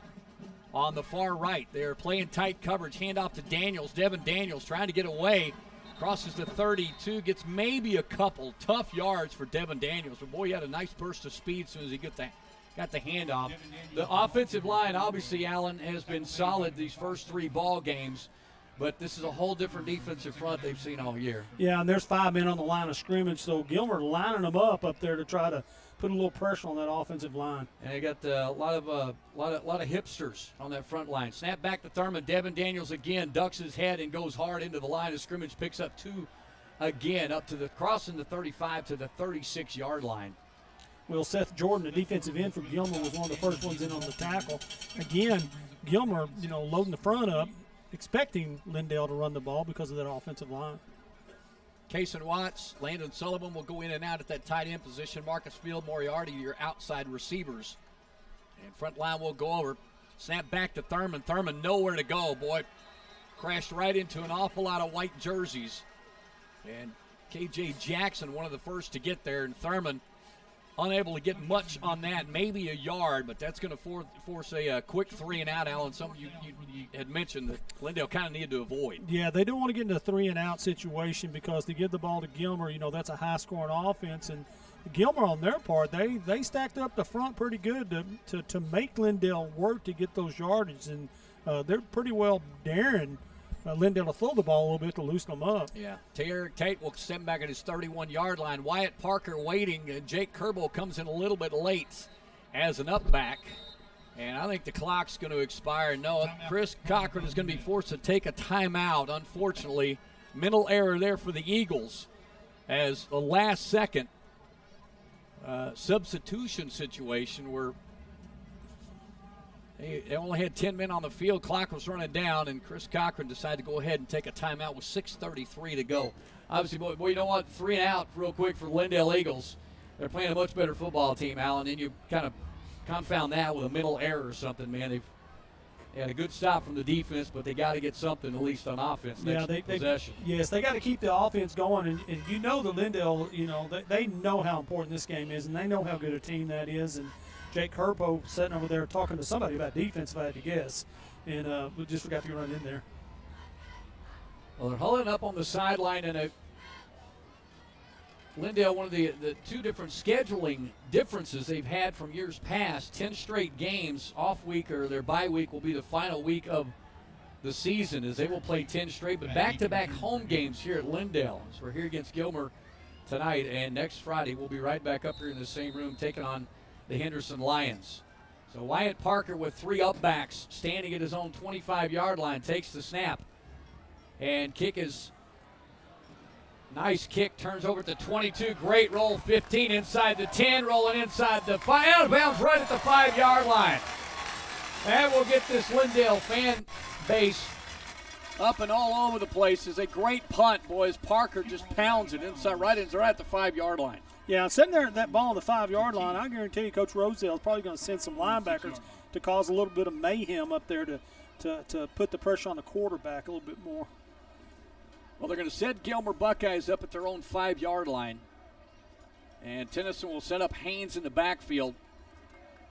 on the far right. They're playing tight coverage. Handoff to Daniels. Devin Daniels trying to get away. Crosses the 32. Gets maybe a couple tough yards for Devin Daniels. But, boy, he had a nice burst of speed as soon as he got the handoff. The offensive line, obviously, Allen, has been solid these first 3 ball games. But this is a whole different defensive front they've seen all year.
Yeah, and there's 5 men on the line of scrimmage. So Gilmer lining them up there to try to put a little pressure on that offensive line.
And they got a lot of hipsters on that front line. Snap back to Thurman. Devin Daniels again ducks his head and goes hard into the line of scrimmage. Picks up 2 again up to the crossing the 35 to the 36-yard line.
Well, Seth Jordan, the defensive end for Gilmer, was one of the first ones in on the tackle. Again, Gilmer, loading the front up, expecting Lindale to run the ball because of that offensive line.
Kason Watts, Landon Sullivan will go in and out at that tight end position. Marcus Field, Moriarty, your outside receivers. And front line will go over. Snap back to Thurman. Thurman nowhere to go, boy. Crashed right into an awful lot of white jerseys. And K.J. Jackson, one of the first to get there. And Thurman unable to get much on that, maybe a yard, but that's going to force a quick 3-and-out, Alan, something you had mentioned that Lindale kind of needed to avoid.
Yeah, they don't want to get into a 3-and-out situation because to give the ball to Gilmer, that's a high-scoring offense. And Gilmer, on their part, they stacked up the front pretty good to make Lindale work to get those yardage, and they're pretty well daring Lindale to throw the ball a little bit to loosen them up.
Yeah. Eric Tate will send back at his 31-yard line. Wyatt Parker waiting. Jake Kerbo comes in a little bit late as an up back. And I think the clock's going to expire. No, Chris Cochran is going to be forced to take a timeout, unfortunately. Mental error there for the Eagles as the last second substitution situation where they only had 10 men on the field. Clock was running down, and Chris Cochran decided to go ahead and take a timeout with 6:33 to go. Obviously, boy, you know what? 3 and out real quick for Lindale Eagles. They're playing a much better football team, Alan, and you kind of confound that with a mental error or something, man. They had a good stop from the defense, but they got to get something at least on offense next possession.
Yes, they got to keep the offense going, and the Lindale, they know how important this game is, and they know how good a team that is, and Jake Kerpo sitting over there talking to somebody about defense, if I had to guess, and we just forgot to run in there.
Well, they're hulling up on the sideline, and Lindale, one of the 2 different scheduling differences they've had from years past, 10 straight games, off week or their bye week will be the final week of the season as they will play 10 straight, but back-to-back home games here at Lindale. So we're here against Gilmer tonight, and next Friday we'll be right back up here in the same room taking on the Henderson Lions. So Wyatt Parker with 3 upbacks standing at his own 25-yard line takes the snap. And kick is nice kick, turns over to 22. Great roll, 15 inside the 10, rolling inside the 5, out of bounds right at the 5-yard line. That will get this Lindale fan base up and all over the place. It's a great punt, boys. Parker just pounds it inside, right at the 5-yard line.
Yeah, sitting there at that ball on the 5-yard line, I guarantee you Coach Rosedale is probably going to send some linebackers to cause a little bit of mayhem up there to put the pressure on the quarterback a little bit more.
Well, they're going to set Gilmer Buckeyes up at their own 5-yard line. And Tennyson will set up Haynes in the backfield.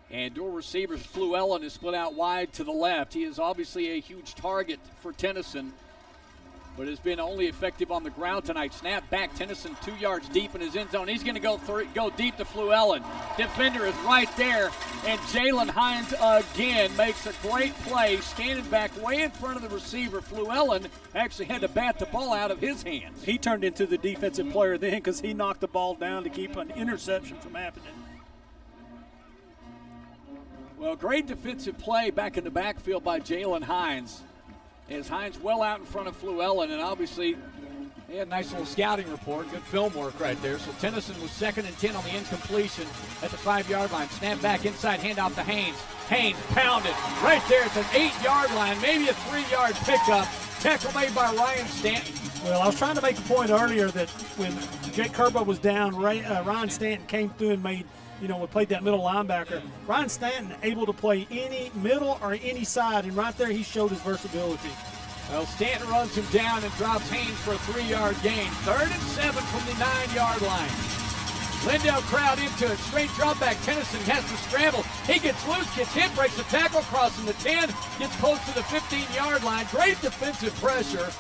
And dual receivers, Fluellen is split out wide to the left. He is obviously a huge target for Tennyson, but has been only effective on the ground tonight. Snap back, Tennyson 2 yards deep in his end zone. He's going to go deep to Fluellen. Defender is right there, and Jalen Hines again makes a great play, standing back way in front of the receiver. Fluellen actually had to bat the ball out of his hands.
He turned into the defensive player then because he knocked the ball down to keep an interception from happening.
Well, great defensive play back in the backfield by Jalen Hines. As Hines well out in front of Fluellen, and obviously he had a nice little scouting report. Good film work right there. So Tennyson was 2nd and 10 on the incompletion at the 5-yard line. Snap back inside, handoff to Haynes. Haynes pounded right there at the 8-yard line, maybe a 3-yard pickup. Tackle made by Ryan Stanton.
Well, I was trying to make a point earlier that when Jake Kerbo was down, Ryan Stanton came through and made, we played that middle linebacker. Ryan Stanton able to play any middle or any side, and right there he showed his versatility.
Well, Stanton runs him down and drops Haynes for a 3-yard gain. 3rd and 7 from the 9-yard line. Lindale crowd into it. Straight drop back. Tennyson has to scramble. He gets loose, gets hit, breaks the tackle, crossing the 10, gets close to the 15-yard line. Great defensive pressure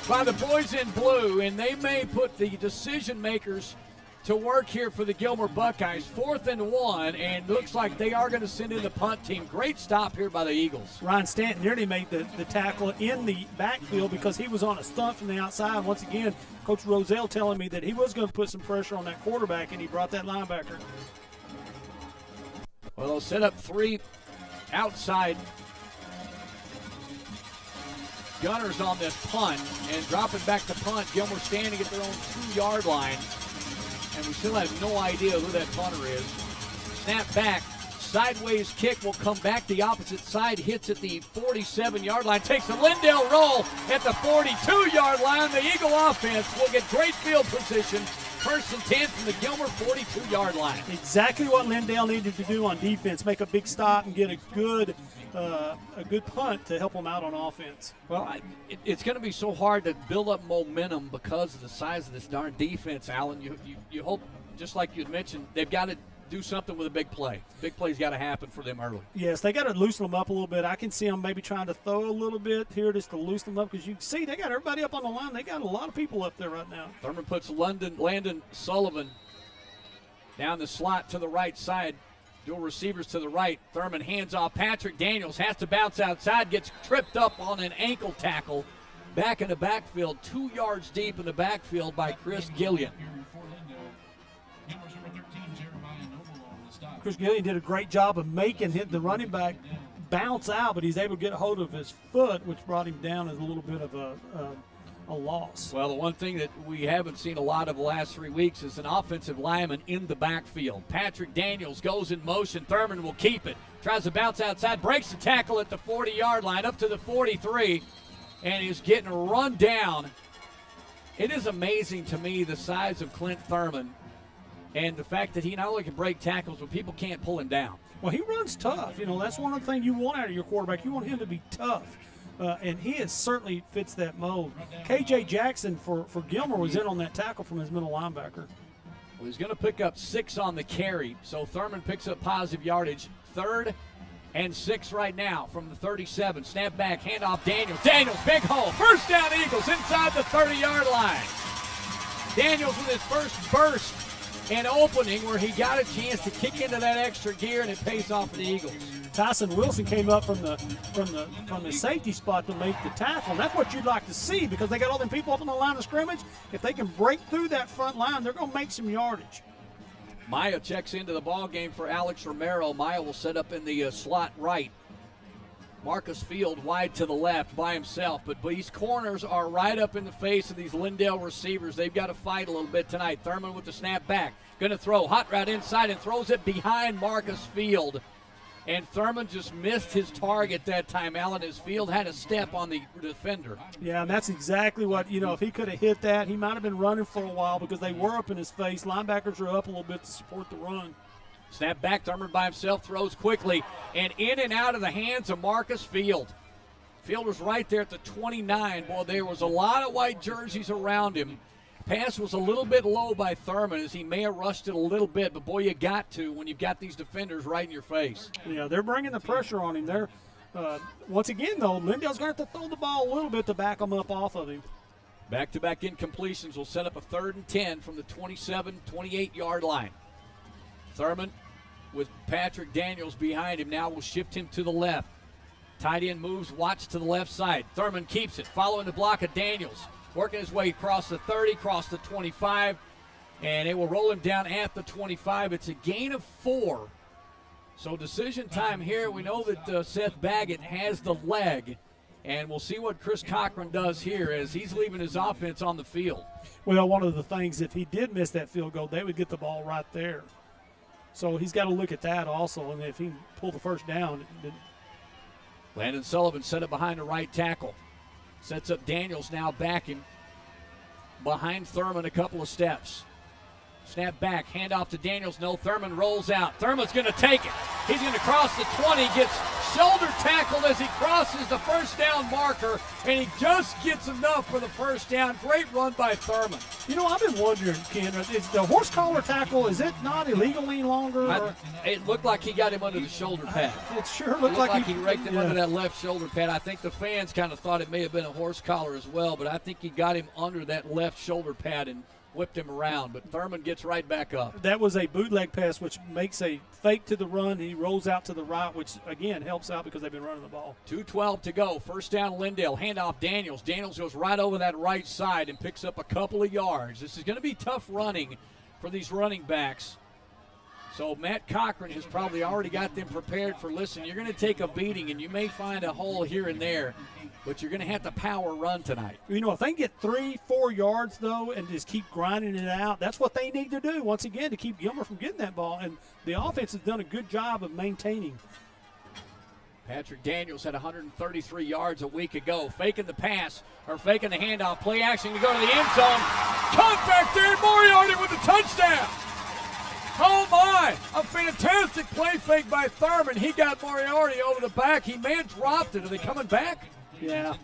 by the boys in blue, and they may put the decision makers to work here for the Gilmer Buckeyes. 4th and 1, and looks like they are going to send in the punt team. Great stop here by the Eagles.
Ryan Stanton nearly made the tackle in the backfield because he was on a stunt from the outside. Once again, Coach Rozelle telling me that he was going to put some pressure on that quarterback, and he brought that linebacker.
Well, they'll set up 3 outside gunners on this punt, and dropping back to punt. Gilmer standing at their own 2-yard line. And we still have no idea who that punter is. Snap back, sideways kick will come back the opposite side, hits at the 47-yard line, takes the Lindale roll at the 42-yard line. The Eagle offense will get great field position. 1st and 10 from the Gilmer 42-yard line.
Exactly what Lindale needed to do on defense, make a big stop and get a good punt to help them out on offense.
Well, it's going to be so hard to build up momentum because of the size of this darn defense, Alan. You hope, just like you had mentioned, they've got to do something with a big play. Big play's got to happen for them early.
Yes, they got to loosen them up a little bit. I can see them maybe trying to throw a little bit here just to loosen them up because you can see they got everybody up on the line. They got a lot of people up there right now.
Thurman puts Landon Sullivan down the slot to the right side. Dual receivers to the right. Thurman hands off. Patrick Daniels has to bounce outside, gets tripped up on an ankle tackle. Back in the backfield, 2 yards deep in the backfield by Chris Gillian.
Chris Gillian did a great job of making the running back bounce out, but he's able to get a hold of his foot, which brought him down as a little bit of a loss.
Well, the one thing that we haven't seen a lot of the last 3 weeks is an offensive lineman in the backfield. Patrick Daniels goes in motion. Thurman will keep it. Tries to bounce outside, breaks the tackle at the 40-yard line, up to the 43, and is getting run down. It is amazing to me the size of Clint Thurman and the fact that he not only can break tackles, but people can't pull him down.
Well, he runs tough. That's one of the things you want out of your quarterback. You want him to be tough. And he certainly fits that mold. K.J. Jackson for Gilmer was in on that tackle from his middle linebacker.
Well, he's going to pick up 6 on the carry, so Thurman picks up positive yardage. 3rd and 6 right now from the 37. Snap back, handoff Daniels. Daniels, big hole. First down Eagles inside the 30-yard line. Daniels with his first burst and opening where he got a chance to kick into that extra gear, and it pays off for the Eagles.
Tyson Wilson came up from the safety spot to make the tackle. And that's what you'd like to see because they got all them people up on the line of scrimmage. If they can break through that front line, they're going to make some yardage.
Maya checks into the ball game for Alex Romero. Maya will set up in the slot right. Marcus Field wide to the left by himself, but these corners are right up in the face of these Lindale receivers. They've got to fight a little bit tonight. Thurman with the snap back. Going to throw hot route inside and throws it behind Marcus Field. And Thurman just missed his target that time. Allen, his Field had a step on the defender.
Yeah, and that's exactly what, if he could have hit that, he might have been running for a while because they were up in his face. Linebackers are up a little bit to support the run.
Snap back, Thurman by himself, throws quickly, and in and out of the hands of Marcus Field. Field was right there at the 29. Boy, there was a lot of white jerseys around him. Pass was a little bit low by Thurman as he may have rushed it a little bit, but boy, you got to when you've got these defenders right in your face.
Yeah, they're bringing the pressure on him. They're once again, though, Lindale's going to have to throw the ball a little bit to back them up off of him.
Back-to-back incompletions will set up a 3rd and 10 from the 27, 28-yard line. Thurman with Patrick Daniels behind him now will shift him to the left. Tight end moves, Watts to the left side. Thurman keeps it, following the block of Daniels. Working his way across the 30, across the 25, and it will roll him down at the 25. It's a gain of 4. So decision time here. We know that Seth Baggett has the leg, and we'll see what Chris Cochran does here as he's leaving his offense on the field.
Well, one of the things, if he did miss that field goal, they would get the ball right there. So he's got to look at that also, and if he can pull the first down.
Landon Sullivan set up behind the right tackle. Sets up Daniels now backing. behind Thurman a couple of steps. Snap back, hand off to Daniels. No, Thurman rolls out. Thurman's going to take it. He's going to cross the 20, gets shoulder tackled as he crosses the first down marker, and he just gets enough for the first down. Great run by Thurman.
You know, I've been wondering, Ken, is the horse collar tackle, is it not illegal any longer?
It looked like he got him under the shoulder pad.
It sure looked like
he raked him under that left shoulder pad. I think the fans kind of thought it may have been a horse collar as well, but I think he got him under that left shoulder pad and whipped him around, but Thurman gets right back up.
That was a bootleg pass, which makes a fake to the run, and he rolls out to the right, which, again, helps out because they've been running the ball.
2:12 to go. First down, Lindale. Handoff, Daniels. Daniels goes right over that right side and picks up a couple of yards. This is going to be tough running for these running backs. So Matt Cochran has probably already got them prepared for, listen, you're going to take a beating, and you may find a hole here and there, but you're going to have to power run tonight.
You know, if they can get 3-4 yards, though, and just keep grinding it out, that's what they need to do, once again, to keep Gilmer from getting that ball. And the offense has done a good job of maintaining.
Patrick Daniels had 133 yards a week ago. Faking the pass, or faking the handoff. Play action to go to the end zone. Caught back there, Moriarty with the touchdown. Oh, my. A fantastic play fake by Thurman. He got Moriarty over the back. He may have dropped it. Are they coming back?
Yeah.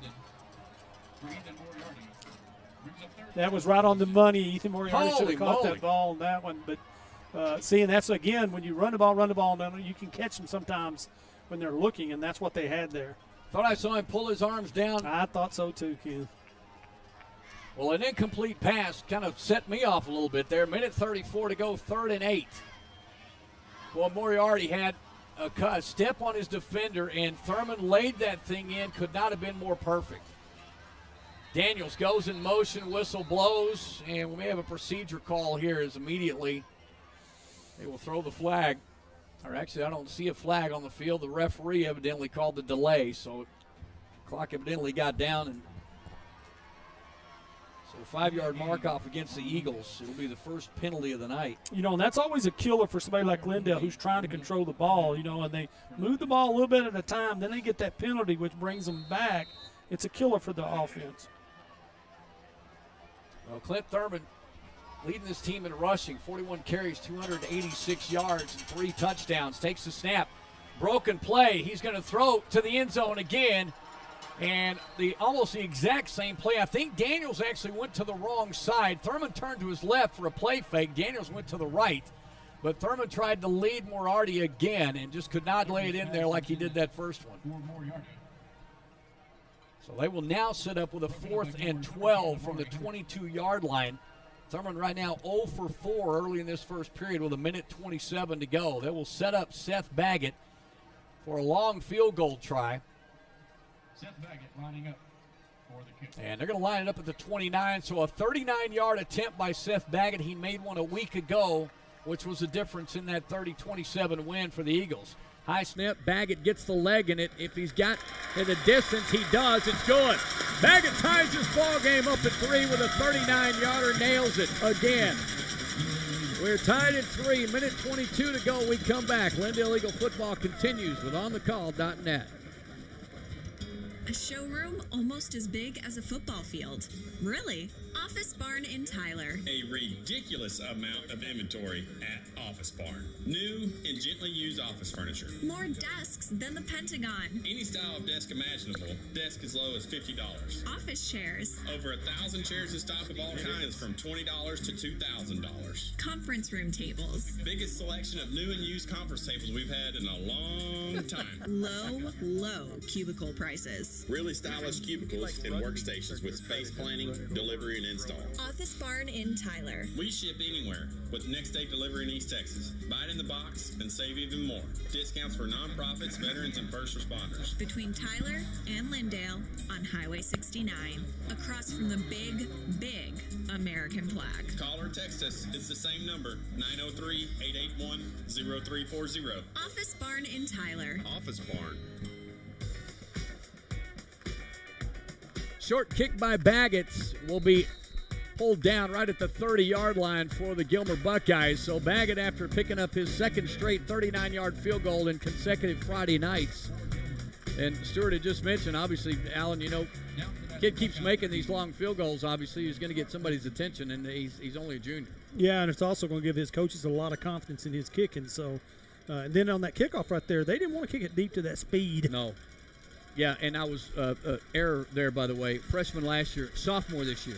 That was right on the money. Ethan Moriarty should have caught that ball on that one. But seeing that's, again, when you run the ball, you can catch them sometimes when they're looking, and that's what they had there.
Thought I saw him pull his arms down.
I thought so too, Ken.
Well, an incomplete pass kind of set me off a little bit there. Minute 34 to go, 3rd and 8. Well, Moriarty had a step on his defender, and Thurman laid that thing in. Could not have been more perfect. Daniels goes in motion, whistle blows, and we may have a procedure call here as immediately they will throw the flag. Or actually, I don't see a flag on the field. The referee evidently called the delay, so the clock evidently got down, and so 5-yard mark off against the Eagles. It'll be the first penalty of the night.
You know, and that's always a killer for somebody like Lindale who's trying to control the ball, you know, and they move the ball a little bit at a time, then they get that penalty, which brings them back. It's a killer for the offense.
Well, Clint Thurman leading this team in rushing, 41 carries, 286 yards, and 3 touchdowns. Takes the snap. Broken play. He's going to throw to the end zone again. And almost the exact same play. I think Daniels actually went to the wrong side. Thurman turned to his left for a play fake. Daniels went to the right. But Thurman tried to lead Moriarty again and just could not lay it in there like he did that first one. So they will now set up with a 4th and 12 from the 22-yard line. Thurman right now 0 for 4 early in this first period with a minute 27 to go. They will set up Seth Baggett for a long field goal try.
Seth Baggett lining up for the kick.
And they're going to line it up at the 29, so a 39-yard attempt by Seth Baggett. He made one a week ago, which was the difference in that 30-27 win for the Eagles. High snap, Baggett gets the leg in it. If he's got in the distance, he does. It's good. Baggett ties his ball game up at 3 with a 39-yarder, nails it again. We're tied at 3, minute 22 to go. We come back. Lindale Eagle football continues with OnTheCall.net.
A showroom almost as big as a football field. Really? Office Barn in Tyler.
A ridiculous amount of inventory at Office Barn. New and gently used office furniture.
More desks than the Pentagon.
Any style of desk imaginable. Desk as low as $50.
Office chairs.
Over 1,000 chairs in stock of all kinds from $20 to $2,000.
Conference room tables.
Biggest selection of new and used conference tables we've had in a long time.
Low cubicle prices.
Really stylish cubicles and workstations with space planning, delivery, and install.
Office Barn in Tyler.
We ship anywhere with next day delivery in East Texas. Buy it in the box and save even more. Discounts for nonprofits, veterans, and first responders.
Between Tyler and Lindale on Highway 69. Across from the big American flag.
Call or text us. It's the same number, 903-881-0340.
Office Barn in Tyler.
Office Barn.
Short kick by Baggett will be pulled down right at the 30-yard line for the Gilmer Buckeyes. So Baggett, after picking up his second straight 39-yard field goal in consecutive Friday nights, And Stewart had just mentioned, obviously, Alan, kid keeps making these long field goals. Obviously, he's going to get somebody's attention, and he's only a junior.
Yeah, and it's also going to give his coaches a lot of confidence in his kicking. So, and then on that kickoff right there, they didn't want to kick it deep to that speed.
No. Yeah, and I was error there, by the way. Freshman last year, sophomore this year.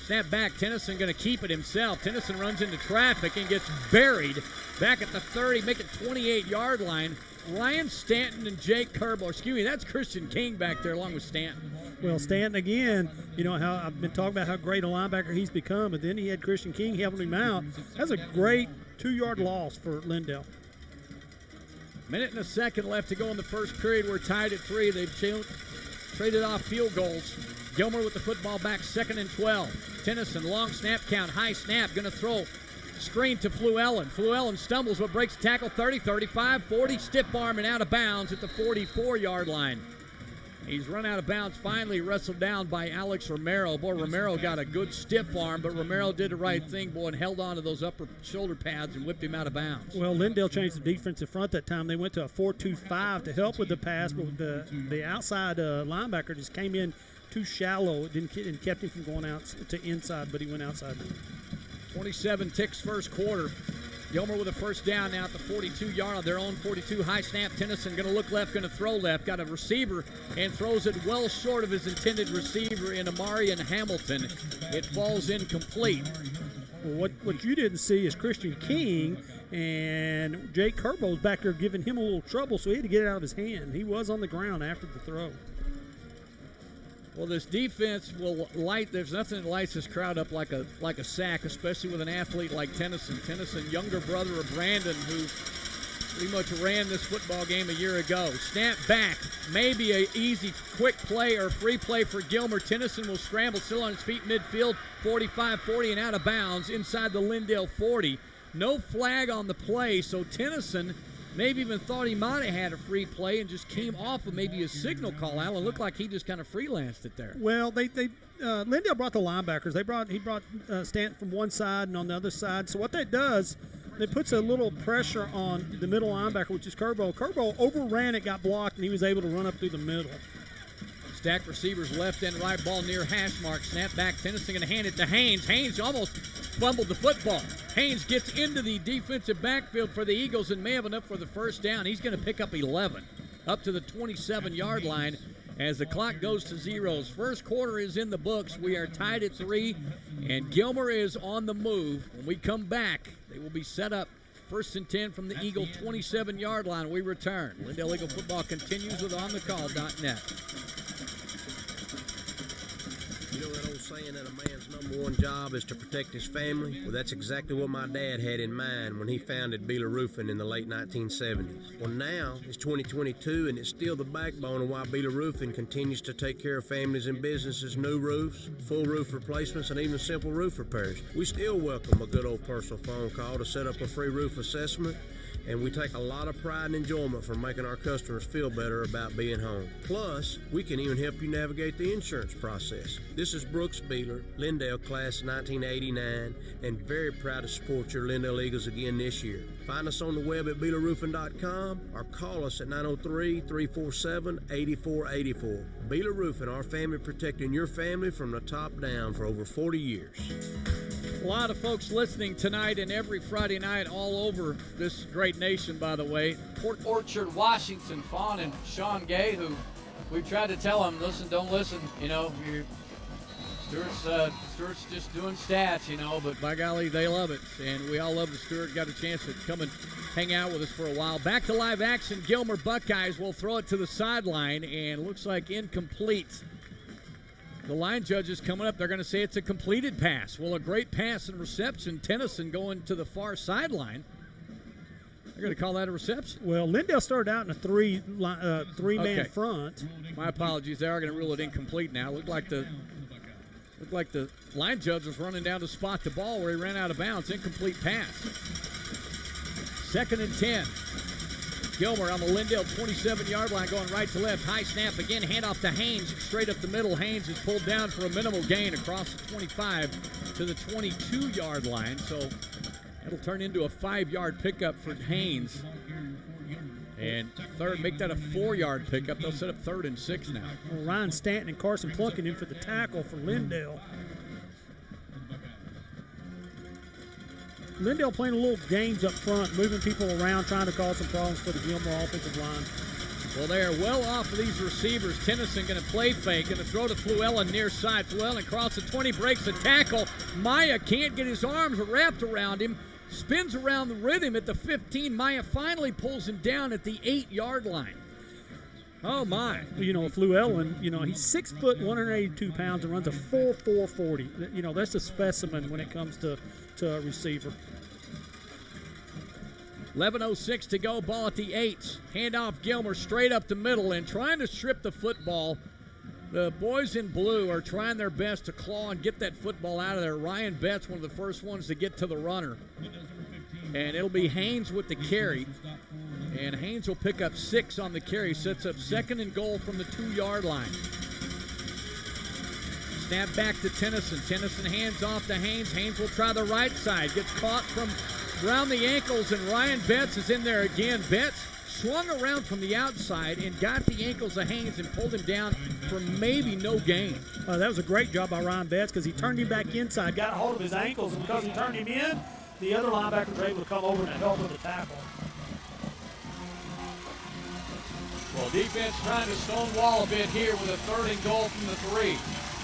Snap back. Tennyson going to keep it himself. Tennyson runs into traffic and gets buried back at the 30, make it 28-yard line. Ryan Stanton and Jake Kerbo. That's Christian King back there along with Stanton.
Well, Stanton again, how I've been talking about how great a linebacker he's become, but then he had Christian King helping him out. That's a great 2-yard loss for Lindale.
Minute and a second left to go in the first period. We're tied at 3. They've traded off field goals. Gilmer with the football back, 2nd and 12. Tennyson, long snap count, high snap, going to throw. Screen to Fluellen. Fluellen stumbles but breaks tackle 30, 35, 40, stiff arm and out of bounds at the 44-yard line. He's run out of bounds, finally wrestled down by Alex Romero. Boy, Romero got a good stiff arm, but Romero did the right thing, boy, and held on to those upper shoulder pads and whipped him out of bounds.
Well, Lindale changed the defensive front that time. They went to a 4-2-5 to help with the pass, but the outside linebacker just came in too shallow. It kept him from going out to inside, but he went outside.
27 ticks first quarter. Gilmer with a first down now at the 42-yard line. Their own 42. High snap. Tennyson going to look left, going to throw left. Got a receiver and throws it well short of his intended receiver in Amarian Hamilton. It falls incomplete.
Well, what you didn't see is Christian King and Jake Kerbo's back there giving him a little trouble, so he had to get it out of his hand. He was on the ground after the throw.
Well, this defense will light. There's nothing that lights this crowd up like a sack, especially with an athlete like Tennyson. Tennyson, younger brother of Brandon, who pretty much ran this football game a year ago. Snap back, maybe a easy, quick play or free play for Gilmer. Tennyson will scramble, still on his feet midfield, 45-40 and out of bounds inside the Lindale 40. No flag on the play, so Tennyson maybe even thought he might have had a free play and just came off of maybe a signal call. Alan looked like he just kind of freelanced it there.
Well, Lindale brought the linebackers. He brought Stanton from one side and on the other side. So what that does, it puts a little pressure on the middle linebacker, which is Kerbo. Kerbo overran it, got blocked, and he was able to run up through the middle.
Stacked receivers left and right, ball near hash mark. Snap back, Tennyson going to hand it to Haynes. Haynes almost fumbled the football. Haynes gets into the defensive backfield for the Eagles and may have enough for the first down. He's going to pick up 11 up to the 27-yard line as the clock goes to zeros. First quarter is in the books. We are tied at 3, and Gilmer is on the move. When we come back, they will be set up 1st and 10 from the Eagle 27-yard line. We return. Lindale Eagle football continues with OnTheCall.net.
You know that old saying that a man's number one job is to protect his family? Well, that's exactly what my dad had in mind when he founded Beeler Roofing in the late 1970s. Well, now it's 2022, and it's still the backbone of why Beeler Roofing continues to take care of families and businesses' new roofs, full roof replacements, and even simple roof repairs. We still welcome a good old personal phone call to set up a free roof assessment, and we take a lot of pride and enjoyment from making our customers feel better about being home. Plus, we can even help you navigate the insurance process. This is Brooks Beeler, Lindale class 1989, and very proud to support your Lindale Eagles again this year. Find us on the web at BeelerRoofing.com or call us at 903-347-8484. Beeler Roofing, our family protecting your family from the top down for over 40 years.
A lot of folks listening tonight and every Friday night all over this great nation, by the way. Port Orchard, Washington, Fawn and Sean Gay, who we've tried to tell them, listen, don't listen, Stewart's just doing stats, but by golly, they love it. And we all love that Stewart got a chance to come and hang out with us for a while. Back to live action, Gilmer Buckeyes will throw it to the sideline, and looks like incomplete. The line judges coming up, they're going to say it's a completed pass. Well, a great pass and reception. Tennyson going to the far sideline. They're going to call that a reception.
Well, Lindale started out in a three-man front.
My apologies. They are going to rule it incomplete now. Looked like the line judge was running down to spot the ball where he ran out of bounds. Incomplete pass. 2nd and 10. Gilmer on the Lindale 27-yard line going right to left. High snap again. Handoff to Haynes. Straight up the middle. Haynes is pulled down for a minimal gain across the 25 to the 22-yard line. So it'll turn into a 5-yard pickup for Haynes. And third, make that a 4-yard pickup. They'll set up 3rd and 6 now.
Well, Ryan Stanton and Carson Plunkin in for the tackle for Lindale. Lindale playing a little games up front, moving people around, trying to cause some problems for the Gilmer offensive line.
Well, they are well off of these receivers. Tennyson going to play fake, going to throw to Fluellen near side. Fluellen across the 20, breaks the tackle. Maya can't get his arms wrapped around him. Spins around the rhythm at the 15. Maya finally pulls him down at the 8-yard line. Oh, my.
Fluellen, he's 6 foot, 182 pounds, and runs a 4.4 40. That's a specimen when it comes to a receiver.
11:06 to go, ball at the 8. Handoff Gilmer straight up the middle and trying to strip the football. The boys in blue are trying their best to claw and get that football out of there. Ryan Betts, one of the first ones to get to the runner. And it'll be Haynes with the carry. And Haynes will pick up 6 on the carry. Sets up 2nd and goal from the 2-yard line. Snap back to Tennyson. Tennyson hands off to Haynes. Haynes will try the right side. Gets caught from around the ankles, and Ryan Betts is in there again. Betts swung around from the outside and got the ankles of Haynes and pulled him down for maybe no gain.
That was a great job by Ryan Betts because he turned him back inside, got a hold of his ankles, and because he turned him in, the other linebackers were able to come over and help with the tackle.
Well, defense trying to stonewall a bit here with a 3rd and goal from the 3.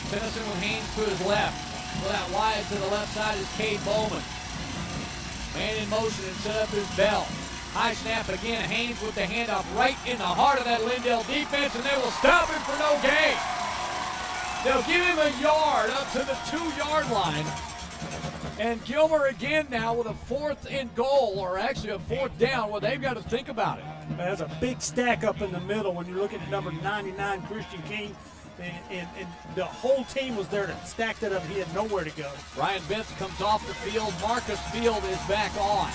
Tennyson with Haynes to his left. Pull out wide to the left side is Cade Bowman. Man in motion and set up his bell. High snap again. Haynes with the handoff right in the heart of that Lindale defense, and they will stop him for no gain. They'll give him a yard up to the 2-yard line. And Gilmer again now with a 4th and goal, or actually a 4th down. Well, they've got to think about it.
There's a big stack up in the middle when you're looking at number 99, Christian King. And the whole team was there to stack that up. He had nowhere to go.
Ryan Betts comes off the field. Marcus Field is back on.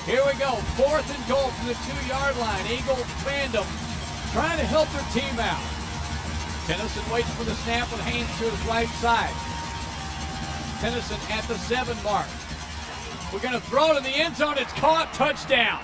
Here we go. 4th and goal from the 2-yard line. Eagle fandom trying to help their team out. Tennyson waits for the snap with Haynes to his right side. Tennyson at the 7 mark. We're going to throw it in the end zone. It's caught. Touchdown.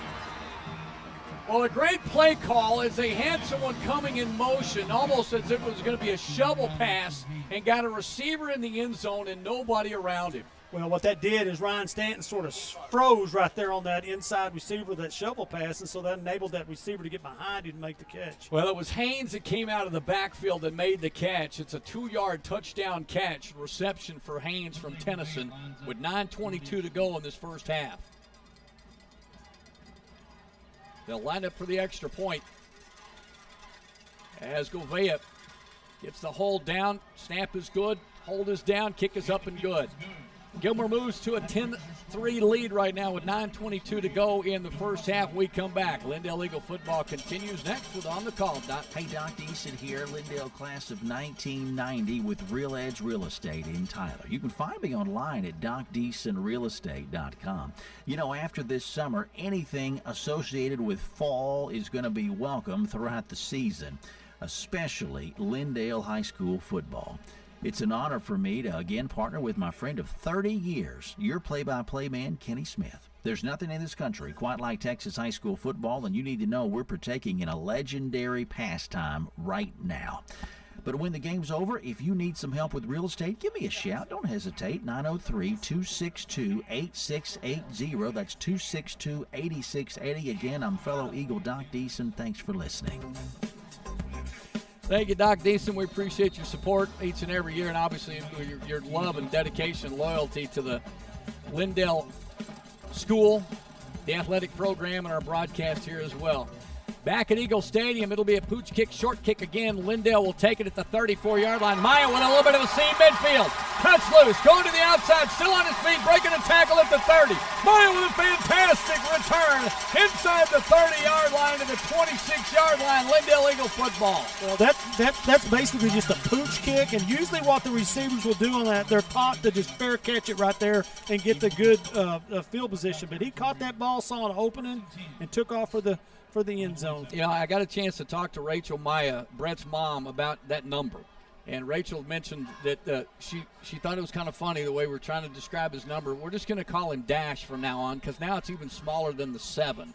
Well, a great play call as they had someone coming in motion, almost as if it was going to be a shovel pass, and got a receiver in the end zone and nobody around him.
Well, what that did is Ryan Stanton sort of froze right there on that inside receiver, that shovel pass, and so that enabled that receiver to get behind him and make the catch.
Well, it was Haynes that came out of the backfield and made the catch. It's a 2-yard touchdown catch reception for Haynes from Tennyson with 9:22 to go in this first half. They'll line up for the extra point as Gouveia gets the hold down. Snap is good. Hold is down. Kick is up and good. Gilmer moves to a 10-3 lead right now with 9:22 to go in the first half. We come back. Lindale Eagle football continues next with On the Call.
Hey, Doc Deason here, Lindale class of 1990 with Real Edge Real Estate in Tyler. You can find me online at DocDeasonRealEstate.com. After this summer, anything associated with fall is going to be welcome throughout the season, especially Lindale High School football. It's an honor for me to again partner with my friend of 30 years, your play-by-play man, Kenny Smith. There's nothing in this country quite like Texas high school football, and you need to know we're partaking in a legendary pastime right now. But when the game's over, if you need some help with real estate, give me a shout. Don't hesitate. 903-262-8680. That's 262-8680. Again, I'm fellow Eagle Doc Deason. Thanks for listening.
Thank you, Doc Deason. We appreciate your support each and every year, and obviously your love and dedication, loyalty to the Lindale School, the athletic program, and our broadcast here as well. Back at Eagle Stadium, it'll be a pooch kick, short kick again. Lindale will take it at the 34-yard line. Maya with a little bit of a seam midfield. Cuts loose, going to the outside, still on his feet, breaking a tackle at the 30. Maya with a fantastic return inside the 30-yard line to the 26-yard line. Lindale Eagle football.
Well, that's basically just a pooch kick, and usually what the receivers will do on that, they're taught to just fair catch it right there and get the good field position. But he caught that ball, saw an opening, and took off for the end zone.
I got a chance to talk to Rachel Maya, Brett's mom, about that number. And Rachel mentioned that she thought it was kind of funny the way we're trying to describe his number. We're just going to call him Dash from now on because now it's even smaller than the 7.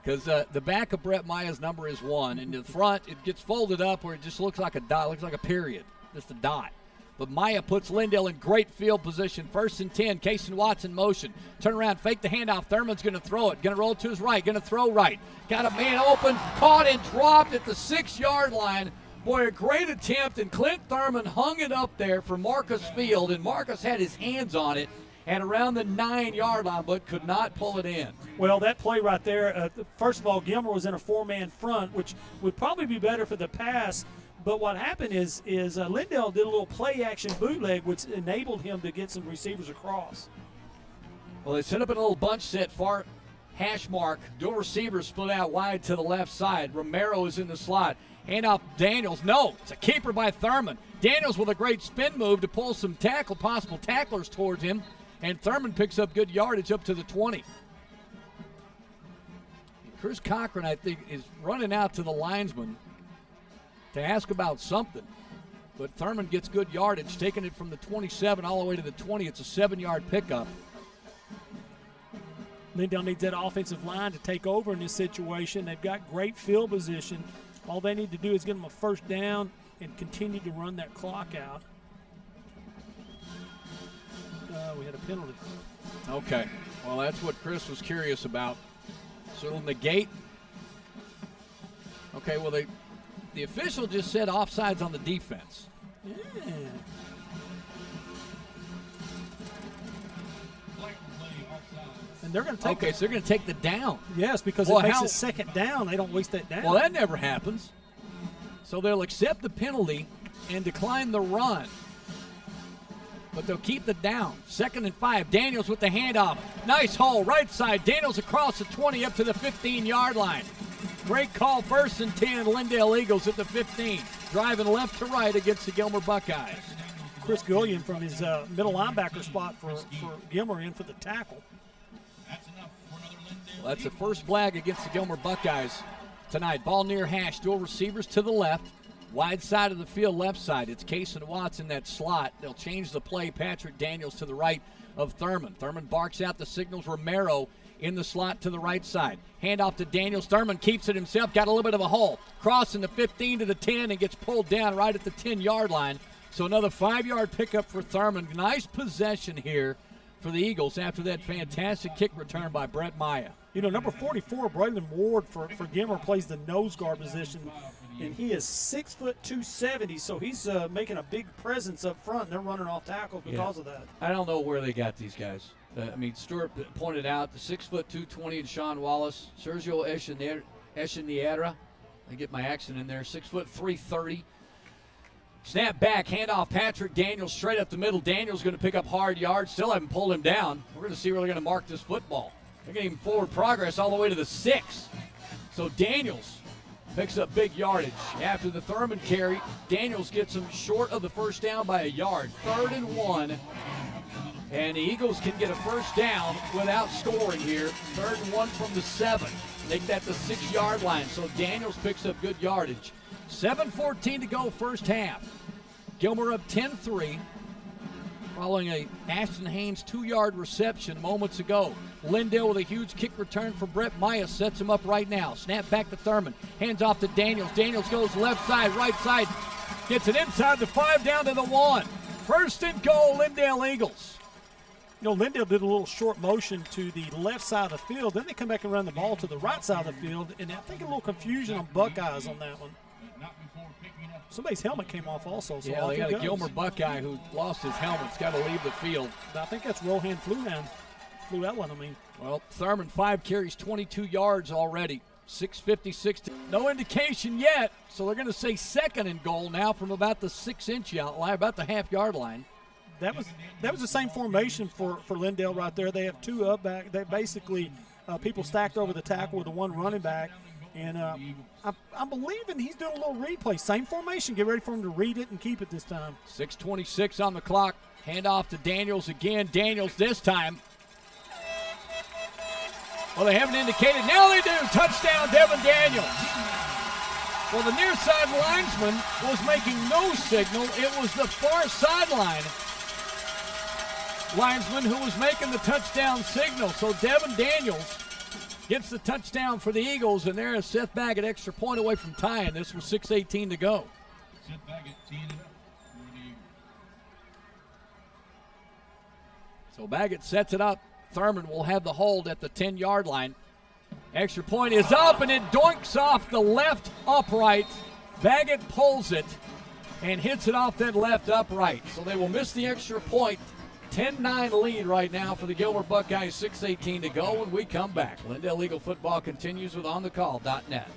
because the back of Brett Maya's number is 1, and the front, it gets folded up where it just looks like a dot, looks like a period, just a dot. But Maya puts Lindale in great field position. 1st and 10, Kason Watts in motion. Turn around, fake the handoff. Thurman's going to throw it. Going to roll it to his right. Going to throw right. Got a man open, caught and dropped at the 6-yard line. Boy, a great attempt, and Clint Thurman hung it up there for Marcus Field, and Marcus had his hands on it and around the 9-yard line, but could not pull it in.
Well, that play right there, first of all, Gilmer was in a 4-man front, which would probably be better for the pass. But what happened is Lindale did a little play-action bootleg, which enabled him to get some receivers across.
Well, they set up a little bunch set, far hash mark. Dual receivers split out wide to the left side. Romero is in the slot. Hand off Daniels. No, it's a keeper by Thurman. Daniels with a great spin move to pull some possible tacklers towards him. And Thurman picks up good yardage up to the 20. Chris Cochran, I think, is running out to the linesman to ask about something. But Thurman gets good yardage, taking it from the 27 all the way to the 20. It's a 7-yard pickup.
Lindale needs that offensive line to take over in this situation. They've got great field position. All they need to do is get them a first down and continue to run that clock out. We had a penalty.
Okay. Well, that's what Chris was curious about. So it'll negate. Okay, well, the official just said offsides on the defense.
Yeah. And they're going to take
so they're going to take the down.
Yes, because it makes it second down. They don't waste that down.
Well, that never happens. So they'll accept the penalty and decline the run. But they'll keep the down. 2nd and 5. Daniels with the handoff. Nice hole, right side. Daniels across the 20 up to the 15-yard line. Great call, 1st and 10. Lindale Eagles at the 15. Driving left to right against the Gilmer Buckeyes.
Chris Gilliam from his middle linebacker spot for Gilmer in for the tackle.
Well, that's the first flag against the Gilmer Buckeyes tonight. Ball near hash. Dual receivers to the left. Wide side of the field, left side. It's Kason Watts in that slot. They'll change the play. Patrick Daniels to the right of Thurman. Thurman barks out the signals. Romero in the slot to the right side. Handoff to Daniels. Thurman keeps it himself. Got a little bit of a hole. Crossing the 15 to the 10 and gets pulled down right at the 10-yard line. So another 5-yard pickup for Thurman. Nice possession here for the Eagles after that fantastic kick return by Brett Maya.
You know, number 44, Braylon Ward for Gilmer plays the nose guard position, and he is 6 foot 270, so he's making a big presence up front. They're running off tackles because of that.
I don't know where they got these guys. Stewart pointed out the 6 foot 220 and Sean Wallace, Sergio Echeniera. I get my accent in there. 6 foot 330. Snap back, handoff, Patrick Daniels straight up the middle. Daniels going to pick up hard yards. Still haven't pulled him down. We're going to see where they're going to mark this football. They're getting forward progress all the way to the 6. So Daniels picks up big yardage. After the Thurman carry, Daniels gets him short of the first down by a yard. 3rd and 1. And the Eagles can get a first down without scoring here. 3rd and 1 from the 7. Make that the 6-yard line. So Daniels picks up good yardage. 7:14 to go first half. Gilmer up 10-3. Following a Ashton Haynes 2-yard reception moments ago. Lindale with a huge kick return for Brett Maya sets him up right now. Snap back to Thurman. Hands off to Daniels. Daniels goes left side, right side. Gets it inside the 5 down to the 1. 1st and goal, Lindale Eagles.
You know, Lindale did a little short motion to the left side of the field. Then they come back and run the ball to the right side of the field. And I think a little confusion on Buckeyes on that one. Somebody's helmet came off also. So
yeah, they got a Gilmer Buckeye who lost his helmet. He's got to leave the field.
I think that's Rohan Fluellen.
Well, Thurman 5 carries, 22 yards already. 6:56. No indication yet. So they're going to say 2nd and goal now from about the 6-inch out line, about the half-yard line.
That was the same formation for Lindale right there. They have 2 up back. They basically people stacked over the tackle with the 1 running back. And I'm believing he's doing a little replay. Same formation. Get ready for him to read it and keep it this time.
6:26 on the clock. Hand off to Daniels again. Daniels this time. Well, they haven't indicated. Now they do. Touchdown, Devin Daniels. Well, the near side linesman was making no signal. It was the far sideline linesman who was making the touchdown signal. So Devin Daniels gets the touchdown for the Eagles, and there's Seth Baggett, extra point away from tying this with 6:18 to go.
Seth Baggett teeing it up for the Eagles.
So Baggett sets it up. Thurman will have the hold at the 10-yard line. Extra point is up, and it doinks off the left upright. Baggett pulls it and hits it off that left upright. So they will miss the extra point. 10-9 lead right now for the Gilmer Buckeyes, 6:18 to go when we come back. Lindale Eagle football continues with OnTheCall.net.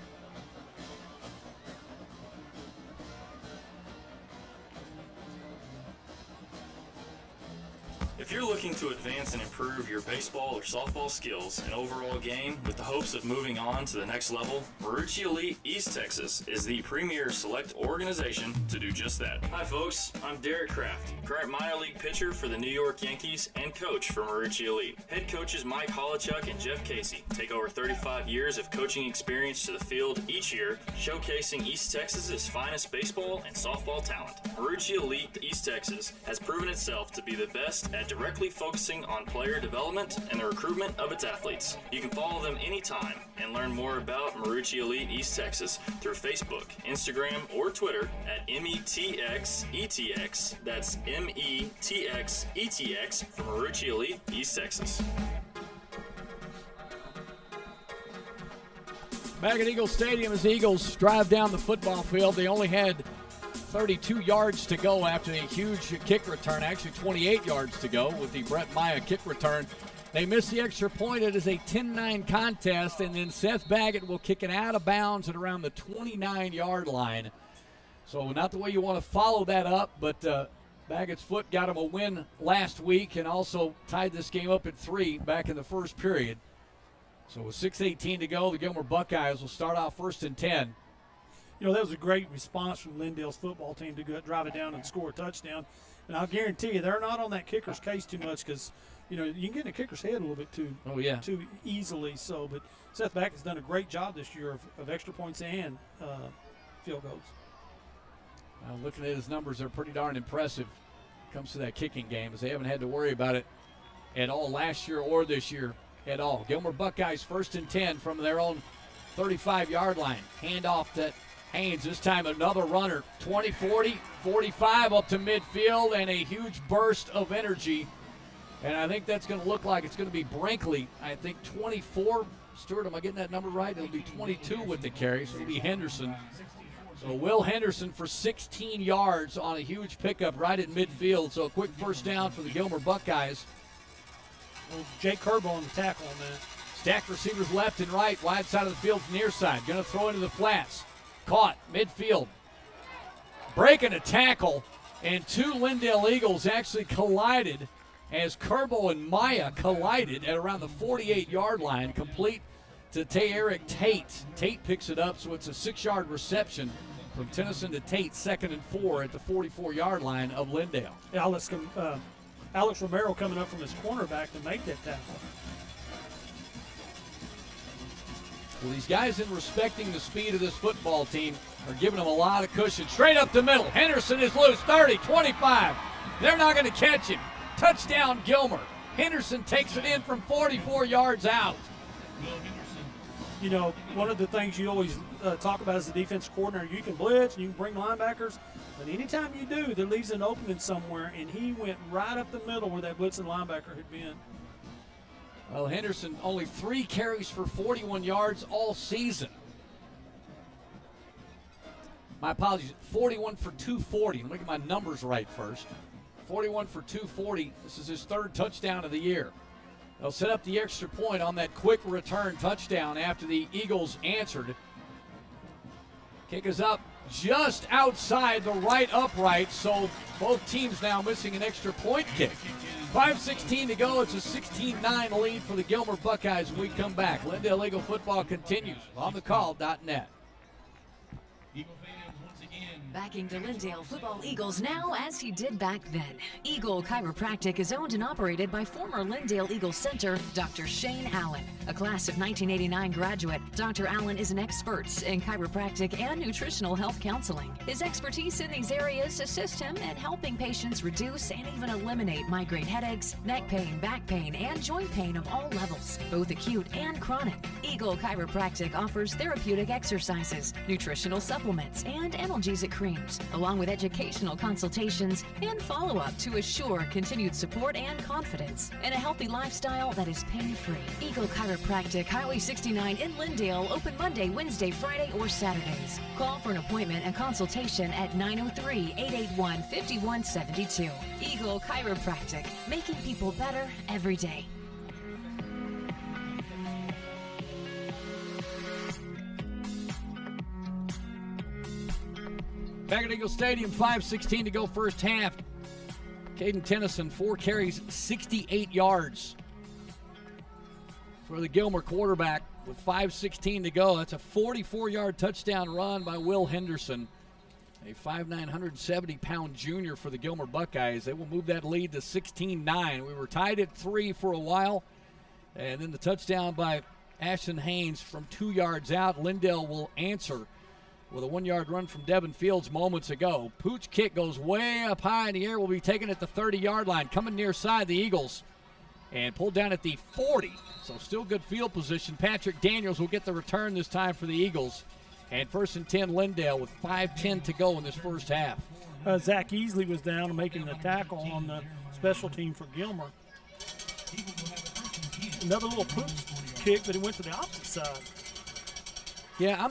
If you're looking to advance and improve your baseball or softball skills and overall game with the hopes of moving on to the next level, Marucci Elite East Texas is the premier select organization to do just that. Hi folks, I'm Derek Kraft, current minor league pitcher for the New York Yankees and coach for Marucci Elite. Head coaches Mike Holochuk and Jeff Casey take over 35 years of coaching experience to the field each year, showcasing East Texas's finest baseball and softball talent. Marucci Elite East Texas has proven itself to be the best at directly focusing on player development and the recruitment of its athletes. You can follow them anytime and learn more about Marucci Elite East Texas through Facebook, Instagram, or Twitter at METXETX. That's METXETX for Marucci Elite East Texas.
Back at Eagle Stadium as the Eagles drive down the football field. They only had 32 yards to go after a huge kick return, actually 28 yards to go with the Brett Maya kick return. They missed the extra point. It is a 10-9 contest, and then Seth Baggett will kick it out of bounds at around the 29-yard line. So not the way you want to follow that up, but Baggett's foot got him a win last week and also tied this game up at 3 back in the first period. So with 6:18 to go, the Gilmer Buckeyes will start off 1st and 10.
You know, that was a great response from Lindale's football team to go drive it down and score a touchdown. And I'll guarantee you they're not on that kicker's case too much because, you know, you can get in a kicker's head a little bit too easily. So, but Seth Backett's done a great job this year of extra points and field goals.
Well, looking at his numbers, they're pretty darn impressive when it comes to that kicking game, as they haven't had to worry about it at all last year or this year at all. Gilmer Buckeyes 1st and 10 from their own 35-yard line. Hand off to Haynes, this time another runner, 20, 40, 45 up to midfield, and a huge burst of energy. And I think that's going to look like it's going to be Brinkley. I think 24. Stuart, am I getting that number right? It'll be 22 with the carry, so it'll be Henderson. So Will Henderson for 16 yards on a huge pickup right at midfield. So a quick first down for the Gilmer Buckeyes.
Well, Jake Kerbo on the tackle on that.
Stacked receivers left and right, wide side of the field from near side. Going to throw into the flats. Caught midfield, breaking a tackle, and two Lindale Eagles actually collided as Kerbo and Maya collided at around the 48-yard line, complete to Eric Tate. Tate picks it up, so it's a 6-yard reception from Tennyson to Tate, 2nd and 4 at the 44-yard line of Lindale.
Alex Romero coming up from his cornerback to make that tackle.
Well, these guys, in respecting the speed of this football team, are giving them a lot of cushion. Straight up the middle. Henderson is loose. 30, 25. They're not going to catch him. Touchdown, Gilmer. Henderson takes it in from 44 yards out.
You know, one of the things you always talk about as a defense coordinator, you can blitz and you can bring linebackers, but anytime you do, there leaves an opening somewhere, and he went right up the middle where that blitzing linebacker had been.
Well, Henderson only 3 carries for 41 yards all season. My apologies, 41 for 240. Let me get my numbers right first. 41 for 240. This is his 3rd touchdown of the year. They'll set up the extra point on that quick return touchdown after the Eagles answered. Kick is up just outside the right upright, so both teams now missing an extra point kick. 5:16 to go. It's a 16-9 lead for the Gilmer Buckeyes when we come back. Lindale Eagle football continues on thecall.net.
Eagle fans, once again,
Backing the Lindale Football Eagles now as he did back then. Eagle Chiropractic is owned and operated by former Lindale Eagles center, Dr. Shane Allen. A class of 1989 graduate, Dr. Allen is an expert in chiropractic and nutritional health counseling. His expertise in these areas assist him in helping patients reduce and even eliminate migraine headaches, neck pain, back pain, and joint pain of all levels, both acute and chronic. Eagle Chiropractic offers therapeutic exercises, nutritional supplements, and analgesic creams, along with educational consultations and follow-up to assure continued support and confidence in a healthy lifestyle that is pain-free. Eagle Chiropractic, Highway 69 in Lindale, open Monday, Wednesday, Friday, or Saturdays. Call for an appointment and consultation at 903-881-5172. Eagle Chiropractic, making people better every day.
Back at Eagle Stadium, 5:16 to go first half. Caden Tennyson, 4 carries, 68 yards for the Gilmer quarterback with 5:16 to go. That's a 44-yard touchdown run by Will Henderson, a 5'9", 170-pound junior for the Gilmer Buckeyes. They will move that lead to 16-9. We were tied at 3 for a while, and then the touchdown by Ashton Haynes from 2 yards out. Lindale will answer with a 1-yard run from Devin Fields moments ago. Pooch kick goes way up high in the air. Will be taken at the 30-yard line. Coming near side, the Eagles. And pulled down at the 40. So still good field position. Patrick Daniels will get the return this time for the Eagles. And 1st and 10 Lindale with 5:10 to go in this first half.
Zach Easley was down making the tackle on the special team for Gilmer. Another little Pooch kick, but it went to the opposite side.
Yeah, I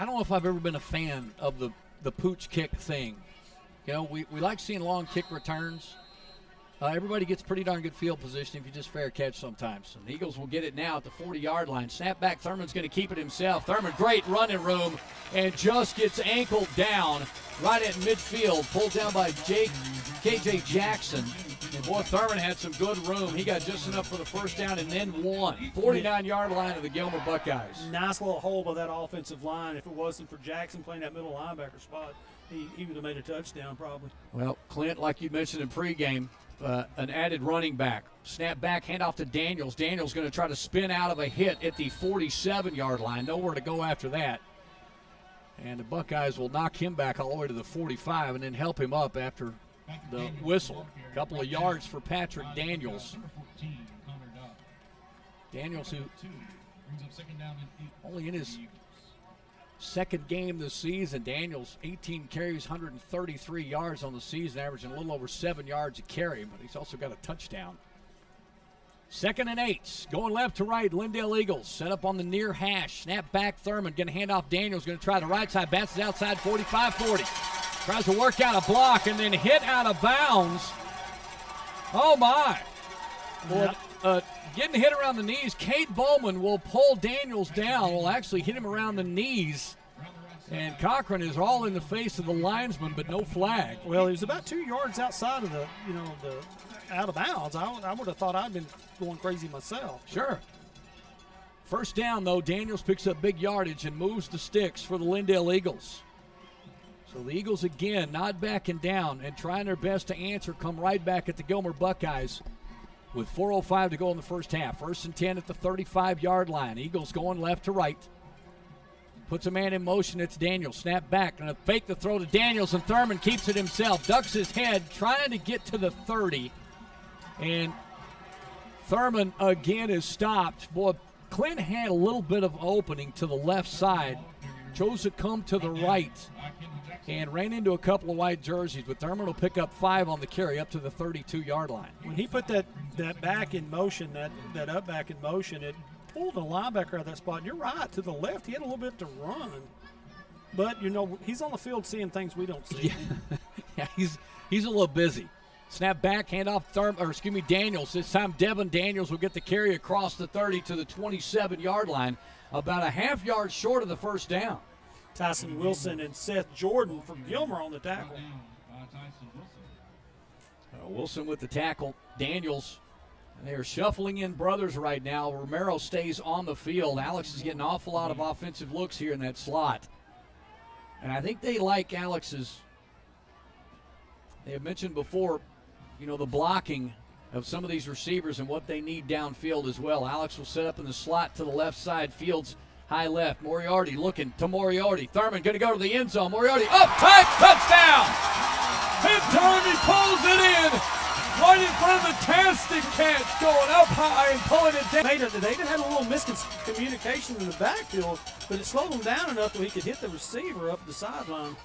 don't know if I've ever been a fan of the Pooch kick thing. You know, we like seeing long kick returns. Everybody gets pretty darn good field position if you just fair catch sometimes. And the Eagles will get it now at the 40-yard line. Snap back, Thurman's going to keep it himself. Thurman, great running room, and just gets ankled down right at midfield. Pulled down by K.J. Jackson. And boy, Thurman had some good room. He got just enough for the first down and then one. 49-yard line of the Gilmer Buckeyes.
Nice little hole by that offensive line. If it wasn't for Jackson playing that middle linebacker spot, he would have made a touchdown probably.
Well, Clint, like you mentioned in pregame, an added running back. Snap back, hand off to Daniels. Daniels going to try to spin out of a hit at the 47-yard line. Nowhere to go after that. And the Buckeyes will knock him back all the way to the 45 and then help him up after the whistle. A couple of yards for Patrick Daniels. Daniels, who only in his second game this season. Daniels, 18 carries, 133 yards on the season, averaging a little over 7 yards a carry, but he's also got a touchdown. 2nd and 8, going left to right, Lindale Eagles set up on the near hash. Snap back, Thurman, going to hand off Daniels, going to try the right side, bounces outside 45-40. Tries to work out a block and then hit out of bounds. Oh, my. Boy, getting hit around the knees. Cade Bowman will pull Daniels down. Will actually hit him around the knees. And Cochran is all in the face of the linesman, but no flag.
Well, he was about 2 yards outside of the out of bounds. I would have thought I'd been going crazy myself.
Sure. First down, though, Daniels picks up big yardage and moves the sticks for the Lindale Eagles. So the Eagles again not backing down and trying their best to answer, come right back at the Gilmer Buckeyes with 4:05 to go in the first half. 1st and 10 at the 35-yard line. Eagles going left to right. Puts a man in motion. It's Daniels. Snap back. Going to fake the throw to Daniels, and Thurman keeps it himself. Ducks his head, trying to get to the 30. And Thurman again is stopped. Boy, Clint had a little bit of opening to the left side. Chose to come to the right and ran into a couple of white jerseys, but Thurman will pick up 5 on the carry up to the 32-yard line.
When he put that back in motion, that up back in motion, it pulled a linebacker out of that spot. And you're right, to the left, he had a little bit to run. But, he's on the field seeing things we don't see.
Yeah, he's a little busy. Snap back, hand off Daniels. This time Devin Daniels will get the carry across the 30 to the 27-yard line, about a half yard short of the first down.
Tyson Wilson and Seth Jordan for Gilmer on the tackle.
Wilson with the tackle. Daniels, they are shuffling in brothers right now. Romero stays on the field. Alex is getting an awful lot of offensive looks here in that slot. And I think they like Alex's. They have mentioned before, the blocking of some of these receivers and what they need downfield as well. Alex will set up in the slot to the left side. Fields high left. Moriarty looking to Moriarty. Thurman going to go to the end zone. Moriarty up, tight, touchdown! In turn, he pulls it in. Right in front of the fantastic catch, going up high and pulling it down.
They even had a little miscommunication in the backfield, but it slowed him down enough that he could hit the receiver up the sideline.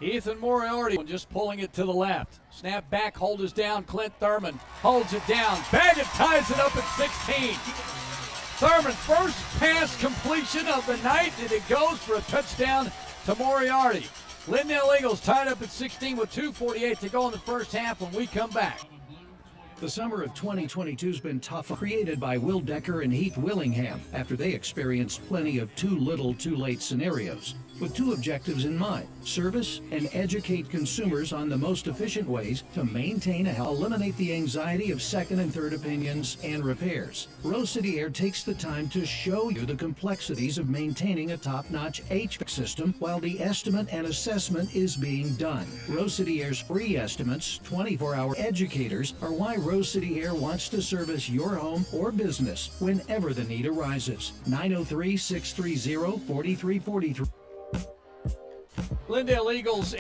Ethan Moriarty just pulling it to the left. Snap back, hold is down. Clint Thurman holds it down. Baggett ties it up at 16. Thurman, first pass completion of the night, and it goes for a touchdown to Moriarty. Lindale Eagles tied up at 16 with 2:48 to go in the first half when we come back.
The summer of 2022 has been tough, created by Will Decker and Heath Willingham after they experienced plenty of too little, too late scenarios. With two objectives in mind: service and educate consumers on the most efficient ways to maintain and eliminate the anxiety of second and third opinions and repairs. Rose City Air takes the time to show you the complexities of maintaining a top-notch HVAC system while the estimate and assessment is being done. Rose City Air's free estimates, 24-hour educators, are why Rose City Air wants to service your home or business whenever the need arises. 903-630-4343.
Lindale Eagles